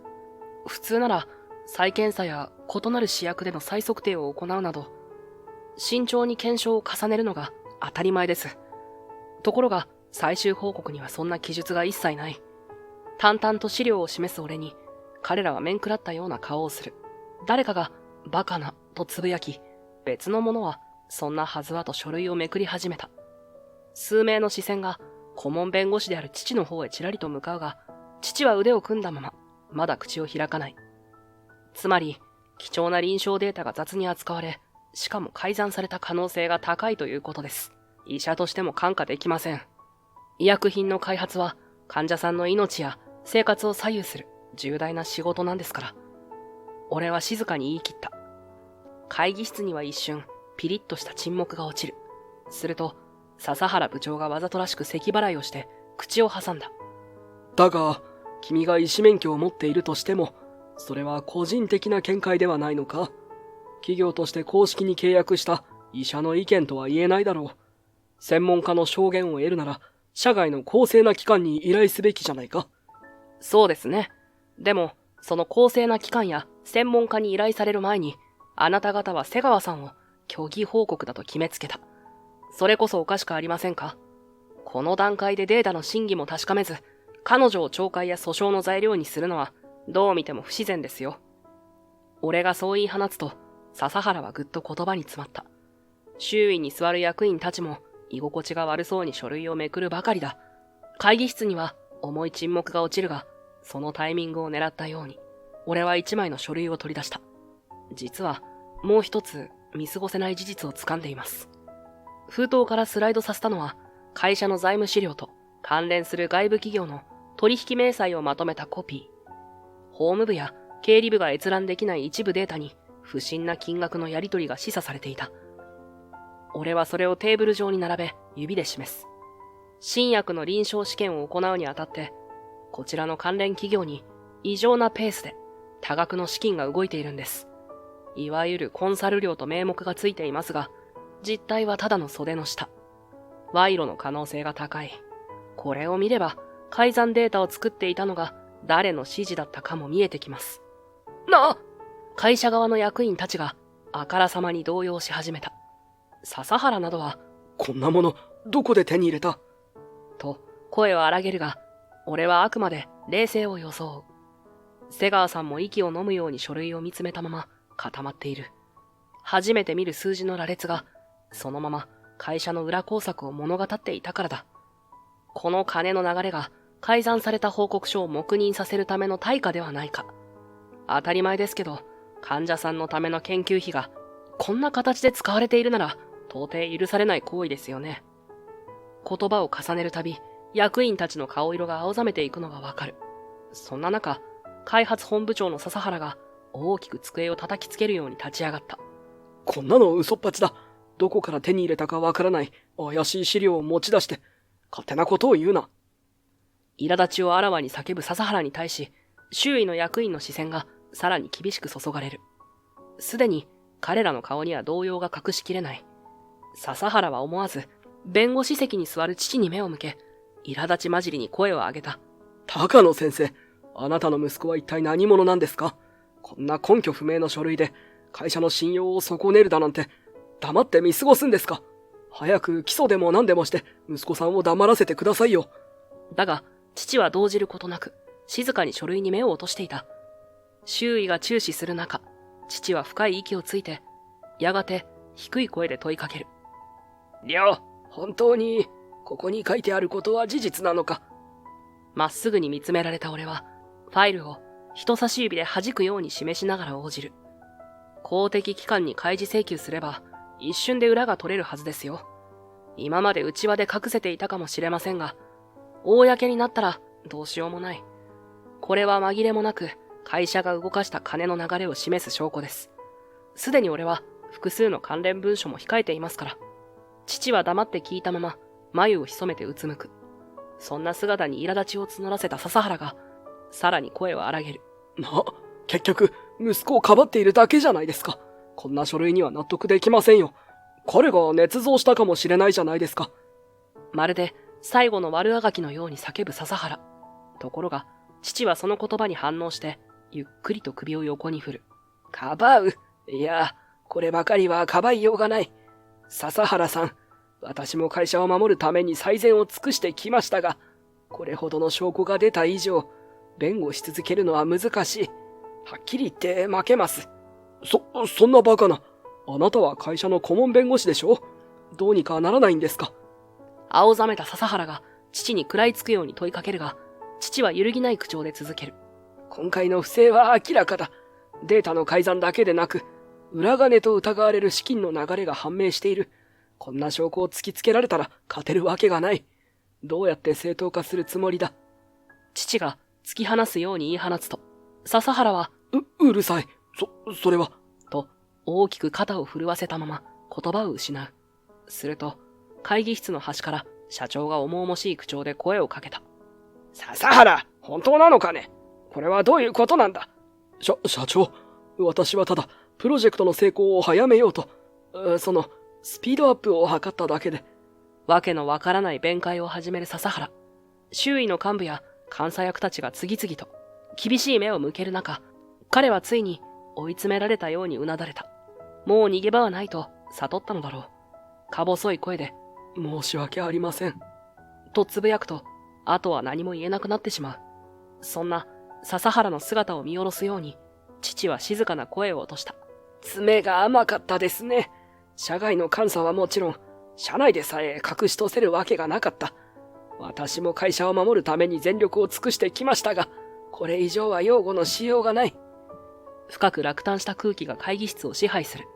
普通なら、再検査や異なる試薬での再測定を行うなど、慎重に検証を重ねるのが当たり前です。ところが、最終報告にはそんな記述が一切ない。淡々と資料を示す俺に、彼らは面食らったような顔をする。誰かが、バカな、とつぶやき、別の者は、そんなはずはと書類をめくり始めた。数名の視線が、顧問弁護士である父の方へちらりと向かうが、父は腕を組んだまま、まだ口を開かない。つまり、貴重な臨床データが雑に扱われ、しかも改ざんされた可能性が高いということです。医者としても看過できません。医薬品の開発は、患者さんの命や生活を左右する重大な仕事なんですから。俺は静かに言い切った。会議室には一瞬、ピリッとした沈黙が落ちる。すると、笹原部長がわざとらしく咳払いをして、口を挟んだ。だが、君が医師免許を持っているとしても、それは個人的な見解ではないのか？企業として公式に契約した医者の意見とは言えないだろう。専門家の証言を得るなら、社外の公正な機関に依頼すべきじゃないか？そうですね。でも、その公正な機関や専門家に依頼される前に、あなた方は瀬川さんを虚偽報告だと決めつけた。それこそおかしくありませんか？この段階でデータの真偽も確かめず、彼女を懲戒や訴訟の材料にするのは、どう見ても不自然ですよ。俺がそう言い放つと、笹原はぐっと言葉に詰まった。周囲に座る役員たちも、居心地が悪そうに書類をめくるばかりだ。会議室には重い沈黙が落ちるが、そのタイミングを狙ったように、俺は一枚の書類を取り出した。実は、もう一つ見過ごせない事実を掴んでいます。封筒からスライドさせたのは、会社の財務資料と関連する外部企業の取引明細をまとめたコピー。法務部や経理部が閲覧できない一部データに不審な金額のやり取りが示唆されていた。俺はそれをテーブル上に並べ指で示す。新薬の臨床試験を行うにあたって、こちらの関連企業に異常なペースで多額の資金が動いているんです。いわゆるコンサル料と名目がついていますが、実態はただの袖の下。賄賂の可能性が高い。これを見れば、改ざんデータを作っていたのが誰の指示だったかも見えてきます。会社側の役員たちがあからさまに動揺し始めた。笹原などは、こんなもの、どこで手に入れた？と声を荒げるが、俺はあくまで冷静を装う。瀬川さんも息を飲むように書類を見つめたまま固まっている。初めて見る数字の羅列が、そのまま会社の裏工作を物語っていたからだ。この金の流れが改ざんされた報告書を黙認させるための対価ではないか。当たり前ですけど、患者さんのための研究費がこんな形で使われているなら到底許されない行為ですよね。言葉を重ねるたび、役員たちの顔色が青ざめていくのがわかる。そんな中、開発本部長の笹原が大きく机を叩きつけるように立ち上がった。こんなの嘘っぱちだ。どこから手に入れたかわからない怪しい資料を持ち出して、勝手なことを言うな。苛立ちをあらわに叫ぶ笹原に対し、周囲の役員の視線がさらに厳しく注がれる。すでに彼らの顔には動揺が隠しきれない。笹原は思わず、弁護士席に座る父に目を向け、苛立ち混じりに声を上げた。高野先生、あなたの息子は一体何者なんですか？こんな根拠不明の書類で会社の信用を損ねるだなんて、黙って見過ごすんですか？早く起訴でも何でもして息子さんを黙らせてくださいよ。だが、父は動じることなく、静かに書類に目を落としていた。周囲が注視する中、父は深い息をついて、やがて低い声で問いかける。亮、本当にここに書いてあることは事実なのか？まっすぐに見つめられた俺は、ファイルを人差し指で弾くように示しながら応じる。公的機関に開示請求すれば、一瞬で裏が取れるはずですよ。今まで内輪で隠せていたかもしれませんが、公になったらどうしようもない。これは紛れもなく会社が動かした金の流れを示す証拠です。すでに俺は複数の関連文書も控えていますから。父は黙って聞いたまま眉を潜めてうつむく。そんな姿に苛立ちを募らせた笹原がさらに声を荒げる。結局息子をかばっているだけじゃないですか。こんな書類には納得できませんよ。彼が捏造したかもしれないじゃないですか。まるで最後の悪あがきのように叫ぶ笹原。ところが父はその言葉に反応してゆっくりと首を横に振る。かばう？いや、こればかりはかばいようがない。笹原さん、私も会社を守るために最善を尽くしてきましたが、これほどの証拠が出た以上、弁護し続けるのは難しい。はっきり言って負けます。そんなバカな。あなたは会社の顧問弁護士でしょ？どうにかならないんですか？青ざめた笹原が父に食らいつくように問いかけるが、父は揺るぎない口調で続ける。今回の不正は明らかだ。データの改ざんだけでなく、裏金と疑われる資金の流れが判明している。こんな証拠を突きつけられたら勝てるわけがない。どうやって正当化するつもりだ？父が突き放すように言い放つと、笹原は、うるさい。それは。と、大きく肩を震わせたまま言葉を失う。すると、会議室の端から社長が重々しい口調で声をかけた。笹原、本当なのかね？これはどういうことなんだ？社長、私はただ、プロジェクトの成功を早めようと、スピードアップを図っただけで。わけのわからない弁解を始める笹原。周囲の幹部や監査役たちが次々と厳しい目を向ける中、彼はついに追い詰められたようにうなだれた。もう逃げ場はないと悟ったのだろう。か細い声で、申し訳ありません。とつぶやくと、あとは何も言えなくなってしまう。そんな笹原の姿を見下ろすように、父は静かな声を落とした。爪が甘かったですね。社外の監査はもちろん、社内でさえ隠し通せるわけがなかった。私も会社を守るために全力を尽くしてきましたが、これ以上は擁護のしようがない。深く落胆した空気が会議室を支配する。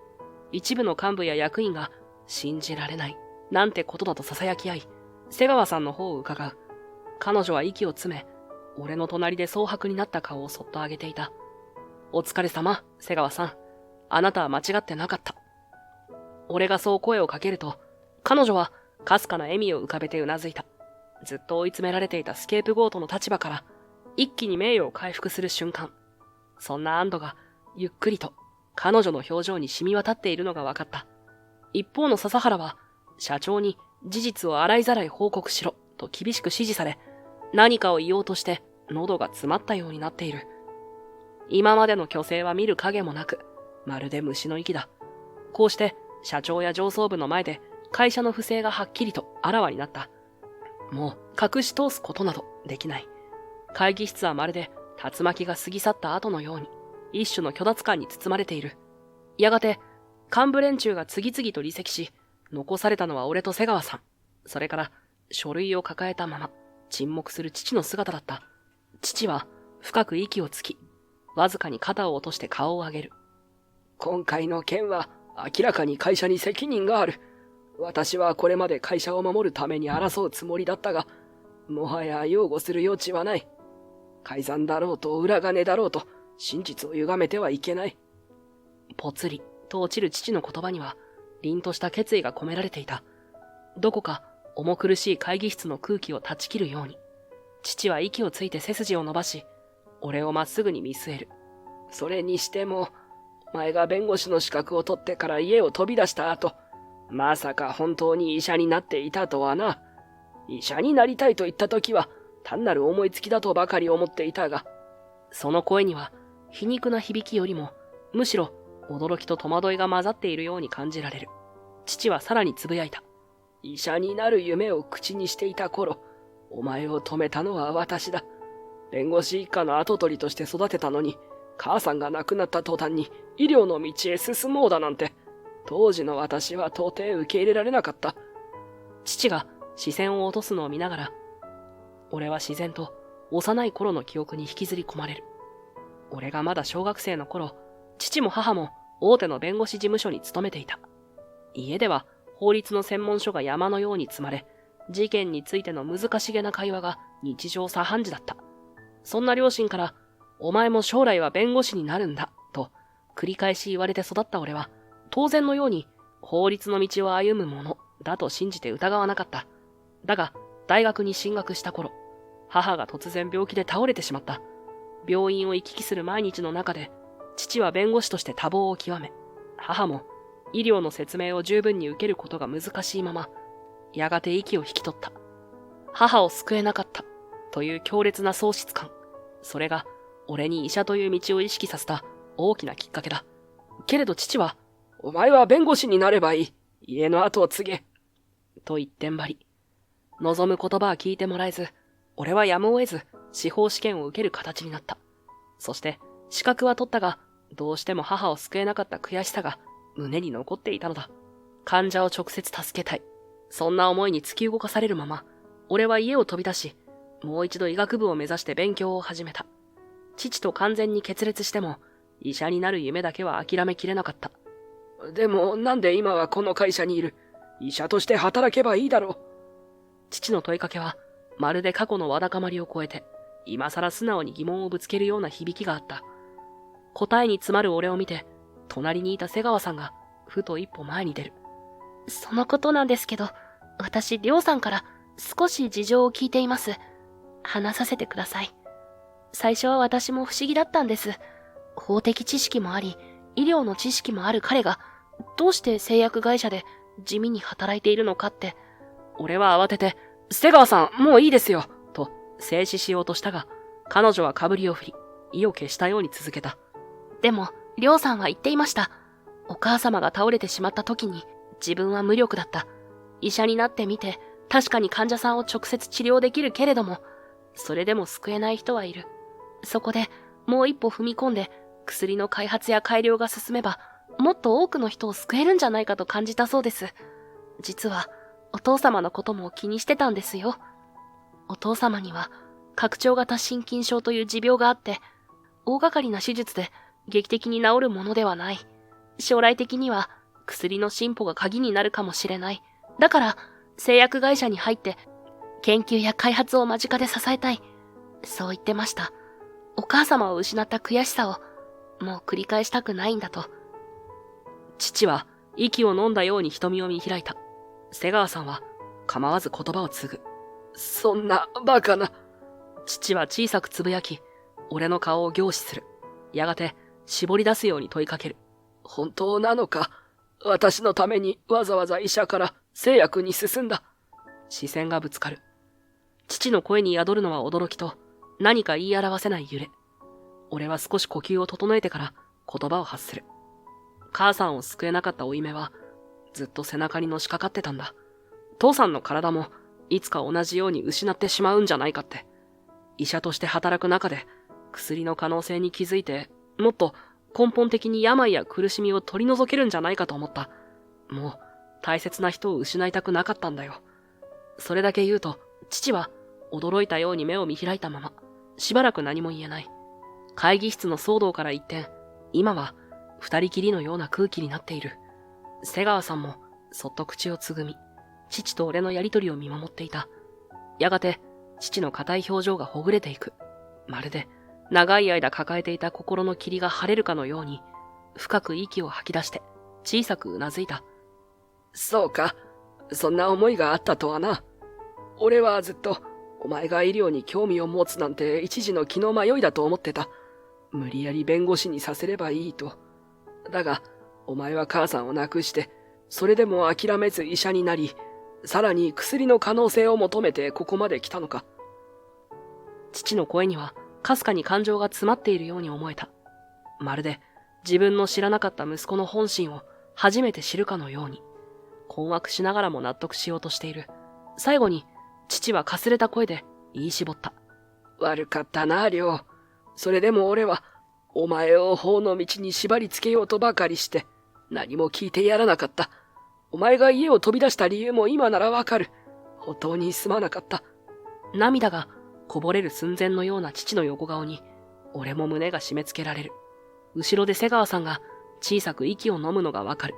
一部の幹部や役員が、信じられない、なんてことだと囁き合い、瀬川さんの方を伺う。彼女は息を詰め、俺の隣で蒼白になった顔をそっと上げていた。お疲れ様、瀬川さん。あなたは間違ってなかった。俺がそう声をかけると、彼女はかすかな笑みを浮かべてうなずいた。ずっと追い詰められていたスケープゴートの立場から、一気に名誉を回復する瞬間。そんな安堵が、ゆっくりと、彼女の表情に染み渡っているのが分かった。一方の笹原は、社長に事実を洗いざらい報告しろ、と厳しく指示され、何かを言おうとして、喉が詰まったようになっている。今までの虚勢は見る影もなく、まるで虫の息だ。こうして、社長や上層部の前で、会社の不正がはっきりとあらわになった。もう、隠し通すことなどできない。会議室はまるで、竜巻が過ぎ去った後のように、一種の虚脱感に包まれている。やがて、幹部連中が次々と離席し、残されたのは俺と瀬川さん。それから、書類を抱えたまま、沈黙する父の姿だった。父は、深く息をつき、わずかに肩を落として顔を上げる。今回の件は、明らかに会社に責任がある。私はこれまで会社を守るために争うつもりだったが、もはや擁護する余地はない。改ざんだろうと裏金だろうと、真実を歪めてはいけない。ぽつりと落ちる父の言葉には、凛とした決意が込められていた。どこか重苦しい会議室の空気を断ち切るように、父は息をついて背筋を伸ばし、俺をまっすぐに見据える。それにしても、お前が弁護士の資格を取ってから家を飛び出した後、まさか本当に医者になっていたとはな。医者になりたいと言った時は、単なる思いつきだとばかり思っていたが、その声には皮肉な響きよりも、むしろ驚きと戸惑いが混ざっているように感じられる。父はさらにつぶやいた。医者になる夢を口にしていた頃、お前を止めたのは私だ。弁護士一家の跡取りとして育てたのに、母さんが亡くなった途端に医療の道へ進もうだなんて、当時の私は到底受け入れられなかった。父が視線を落とすのを見ながら、俺は自然と幼い頃の記憶に引きずり込まれる。俺がまだ小学生の頃、父も母も大手の弁護士事務所に勤めていた。家では法律の専門書が山のように積まれ、事件についての難しげな会話が日常茶飯事だった。そんな両親から、お前も将来は弁護士になるんだ、と繰り返し言われて育った俺は、当然のように法律の道を歩むものだと信じて疑わなかった。だが、大学に進学した頃、母が突然病気で倒れてしまった。病院を行き来する毎日の中で、父は弁護士として多忙を極め、母も医療の説明を十分に受けることが難しいまま、やがて息を引き取った。母を救えなかったという強烈な喪失感。それが俺に医者という道を意識させた大きなきっかけだ。けれど父は、お前は弁護士になればいい。家の後を継げ。と一点張り。望む言葉は聞いてもらえず、俺はやむを得ず司法試験を受ける形になった。そして資格は取ったが、どうしても母を救えなかった悔しさが胸に残っていたのだ。患者を直接助けたい。そんな思いに突き動かされるまま、俺は家を飛び出し、もう一度医学部を目指して勉強を始めた。父と完全に決裂しても、医者になる夢だけは諦めきれなかった。でもなんで今はこの会社にいる？医者として働けばいいだろう。父の問いかけは、まるで過去のわだかまりを超えて、今更素直に疑問をぶつけるような響きがあった。答えに詰まる俺を見て、隣にいた瀬川さんが、ふと一歩前に出る。そのことなんですけど、私、りょうさんから少し事情を聞いています。話させてください。最初は私も不思議だったんです。法的知識もあり、医療の知識もある彼が、どうして製薬会社で地味に働いているのかって。俺は慌てて、瀬川さん、もういいですよ、と制止しようとしたが、彼女はかぶりを振り、意を消したように続けた。でも、りょうさんは言っていました。お母様が倒れてしまった時に、自分は無力だった。医者になってみて、確かに患者さんを直接治療できるけれども、それでも救えない人はいる。そこでもう一歩踏み込んで薬の開発や改良が進めば、もっと多くの人を救えるんじゃないかと感じたそうです。実はお父様のことも気にしてたんですよ。お父様には拡張型心筋症という持病があって、大掛かりな手術で劇的に治るものではない。将来的には薬の進歩が鍵になるかもしれない。だから製薬会社に入って研究や開発を間近で支えたい。そう言ってました。お母様を失った悔しさをもう繰り返したくないんだと。父は息を飲んだように瞳を見開いた。瀬川さんは構わず言葉を継ぐ。そんなバカな。父は小さくつぶやき、俺の顔を凝視する。やがて絞り出すように問いかける。本当なのか？私のためにわざわざ医者から製薬に進んだ。視線がぶつかる。父の声に宿るのは驚きと何か言い表せない揺れ。俺は少し呼吸を整えてから言葉を発する。母さんを救えなかった負い目はずっと背中にのしかかってたんだ。父さんの体もいつか同じように失ってしまうんじゃないかって。医者として働く中で薬の可能性に気づいて、もっと根本的に病や苦しみを取り除けるんじゃないかと思った。もう大切な人を失いたくなかったんだよ。それだけ言うと、父は驚いたように目を見開いたまま、しばらく何も言えない。会議室の騒動から一転、今は二人きりのような空気になっている。瀬川さんもそっと口をつぐみ、父と俺のやりとりを見守っていた。やがて父の硬い表情がほぐれていく。まるで長い間抱えていた心の霧が晴れるかのように、深く息を吐き出して小さくうなずいた。そうか。そんな思いがあったとはな。俺はずっとお前が医療に興味を持つなんて一時の気の迷いだと思ってた。無理やり弁護士にさせればいいと。だが、お前は母さんを亡くして、それでも諦めず医者になり、さらに薬の可能性を求めてここまで来たのか。父の声にはかすかに感情が詰まっているように思えた。まるで自分の知らなかった息子の本心を初めて知るかのように、困惑しながらも納得しようとしている。最後に父はかすれた声で言い絞った。悪かったな、亮。それでも俺は、お前を法の道に縛り付けようとばかりして、何も聞いてやらなかった。お前が家を飛び出した理由も今ならわかる。本当にすまなかった。涙がこぼれる寸前のような父の横顔に、俺も胸が締め付けられる。後ろで瀬川さんが小さく息を飲むのがわかる。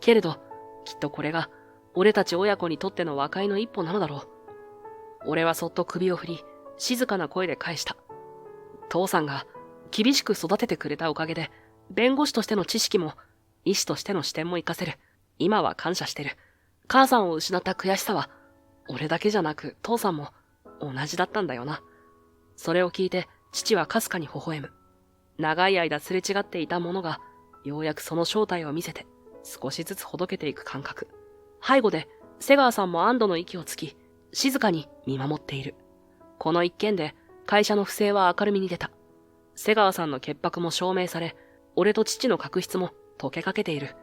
けれど、きっとこれが俺たち親子にとっての和解の一歩なのだろう。俺はそっと首を振り、静かな声で返した。父さんが厳しく育ててくれたおかげで、弁護士としての知識も、医師としての視点も活かせる。今は感謝してる。母さんを失った悔しさは、俺だけじゃなく父さんも同じだったんだよな。それを聞いて父はかすかに微笑む。長い間すれ違っていたものが、ようやくその正体を見せて、少しずつほどけていく感覚。背後で瀬川さんも安堵の息をつき、静かに見守っている。この一件で会社の不正は明るみに出た。瀬川さんの潔白も証明され、俺と父の確執も解けかけている。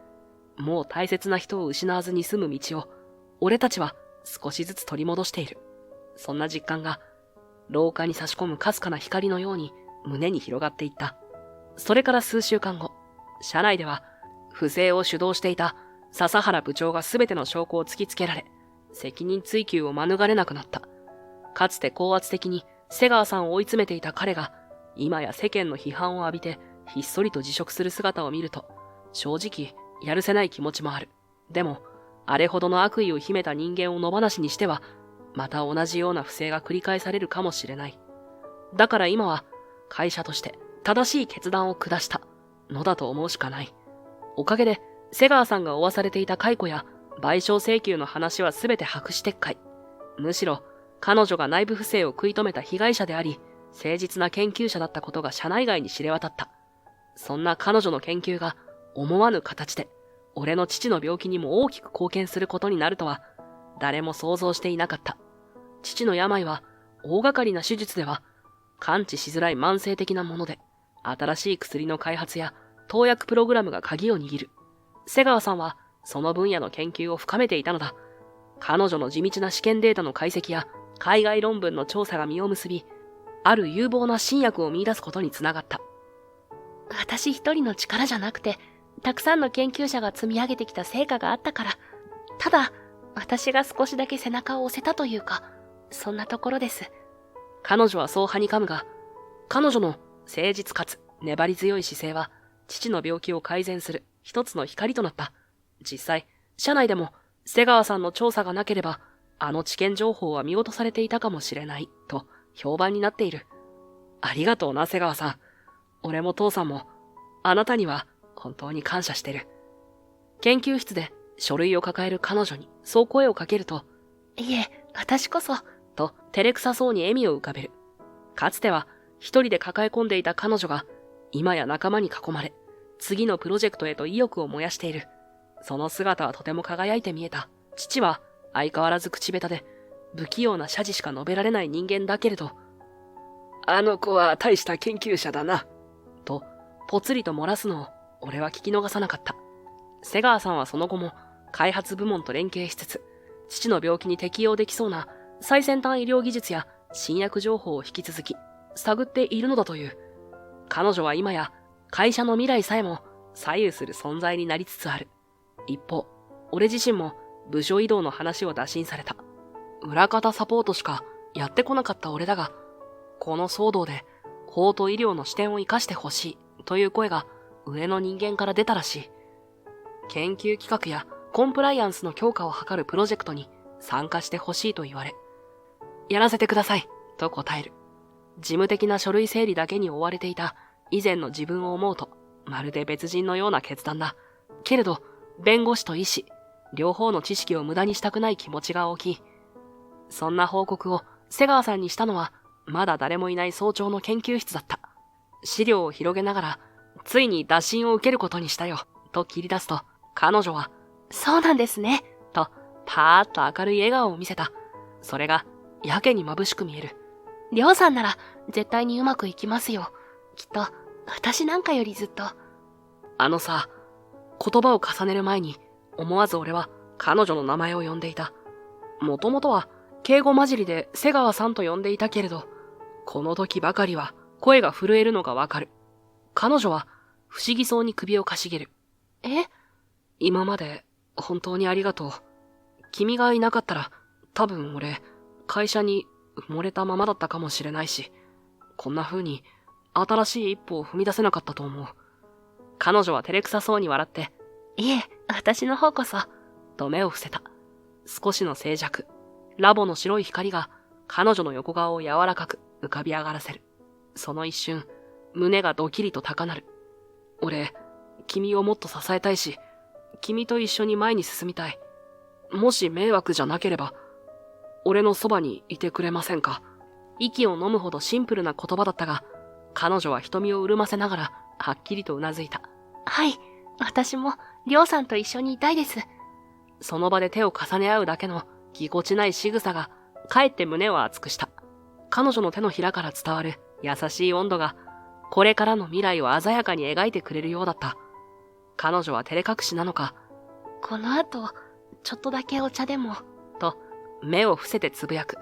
もう大切な人を失わずに済む道を、俺たちは少しずつ取り戻している。そんな実感が、廊下に差し込むかすかな光のように胸に広がっていった。それから数週間後、社内では、不正を主導していた笹原部長が全ての証拠を突きつけられ、責任追及を免れなくなった。かつて高圧的に瀬川さんを追い詰めていた彼が、今や世間の批判を浴びてひっそりと辞職する姿を見ると、正直やるせない気持ちもある。でも、あれほどの悪意を秘めた人間を野放しにしては、また同じような不正が繰り返されるかもしれない。だから今は、会社として正しい決断を下したのだと思うしかない。おかげで、瀬川さんが負わされていた解雇や賠償請求の話は全て白紙撤回。むしろ、彼女が内部不正を食い止めた被害者であり、誠実な研究者だったことが社内外に知れ渡った。そんな彼女の研究が思わぬ形で、俺の父の病気にも大きく貢献することになるとは、誰も想像していなかった。父の病は、大掛かりな手術では、完治しづらい慢性的なもので、新しい薬の開発や投薬プログラムが鍵を握る。瀬川さんは、その分野の研究を深めていたのだ。彼女の地道な試験データの解析や海外論文の調査が実を結び、ある有望な新薬を見出すことにつながった。私一人の力じゃなくて、たくさんの研究者が積み上げてきた成果があったから、ただ、私が少しだけ背中を押せたというか、そんなところです。彼女はそうはにかむが、彼女の誠実かつ粘り強い姿勢は、父の病気を改善する一つの光となった。実際、社内でも瀬川さんの調査がなければ、あの治験情報は見落とされていたかもしれない、と評判になっている。ありがとうな、瀬川さん。俺も父さんも、あなたには本当に感謝してる。研究室で書類を抱える彼女にそう声をかけると、いえ、私こそ、と照れくさそうに笑みを浮かべる。かつては一人で抱え込んでいた彼女が、今や仲間に囲まれ、次のプロジェクトへと意欲を燃やしている。その姿はとても輝いて見えた。父は相変わらず口下手で、不器用な謝辞しか述べられない人間だけれど、あの子は大した研究者だな。と、ぽつりと漏らすのを俺は聞き逃さなかった。瀬川さんはその後も開発部門と連携しつつ、父の病気に適応できそうな最先端医療技術や新薬情報を引き続き探っているのだという。彼女は今や会社の未来さえも左右する存在になりつつある。一方、俺自身も部署移動の話を打診された。裏方サポートしかやってこなかった俺だが、この騒動で法と医療の視点を生かしてほしいという声が上の人間から出たらしい。研究企画やコンプライアンスの強化を図るプロジェクトに参加してほしいと言われ、やらせてくださいと答える。事務的な書類整理だけに追われていた以前の自分を思うと、まるで別人のような決断だ。けれど、弁護士と医師、両方の知識を無駄にしたくない気持ちが大きい。そんな報告を瀬川さんにしたのは、まだ誰もいない早朝の研究室だった。資料を広げながら、ついに打診を受けることにしたよ、と切り出すと、彼女は、そうなんですね、と、パーッと明るい笑顔を見せた。それが、やけに眩しく見える。りょうさんなら、絶対にうまくいきますよ。きっと、私なんかよりずっと。あのさ、言葉を重ねる前に、思わず俺は彼女の名前を呼んでいた。もともとは、敬語混じりで瀬川さんと呼んでいたけれど、この時ばかりは声が震えるのがわかる。彼女は不思議そうに首をかしげる。え？今まで本当にありがとう。君がいなかったら多分俺会社に埋もれたままだったかもしれないし、こんな風に新しい一歩を踏み出せなかったと思う。彼女は照れくさそうに笑って、いえ、私の方こそ、と目を伏せた。少しの静寂。ラボの白い光が彼女の横顔を柔らかく浮かび上がらせる。その一瞬、胸がドキリと高鳴る。俺、君をもっと支えたいし、君と一緒に前に進みたい。もし迷惑じゃなければ、俺のそばにいてくれませんか？息を飲むほどシンプルな言葉だったが、彼女は瞳を潤ませながら、はっきりとうなずいた。はい、私も、りょうさんと一緒にいたいです。その場で手を重ね合うだけのぎこちない仕草が、かえって胸を熱くした。彼女の手のひらから伝わる優しい温度が、これからの未来を鮮やかに描いてくれるようだった。彼女は照れ隠しなのか、この後、ちょっとだけお茶でも、と、目を伏せてつぶやく。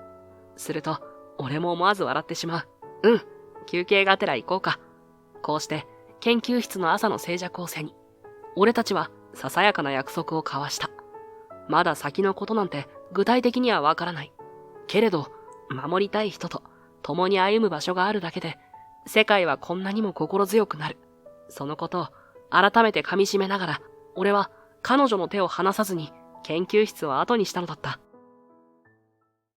すると、俺も思わず笑ってしまう。うん、休憩がてら行こうか。こうして、研究室の朝の静寂を背に、俺たちはささやかな約束を交わした。まだ先のことなんて具体的にはわからない。けれど、守りたい人と共に歩む場所があるだけで、世界はこんなにも心強くなる。そのことを改めて噛み締めながら、俺は彼女の手を離さずに研究室を後にしたのだった。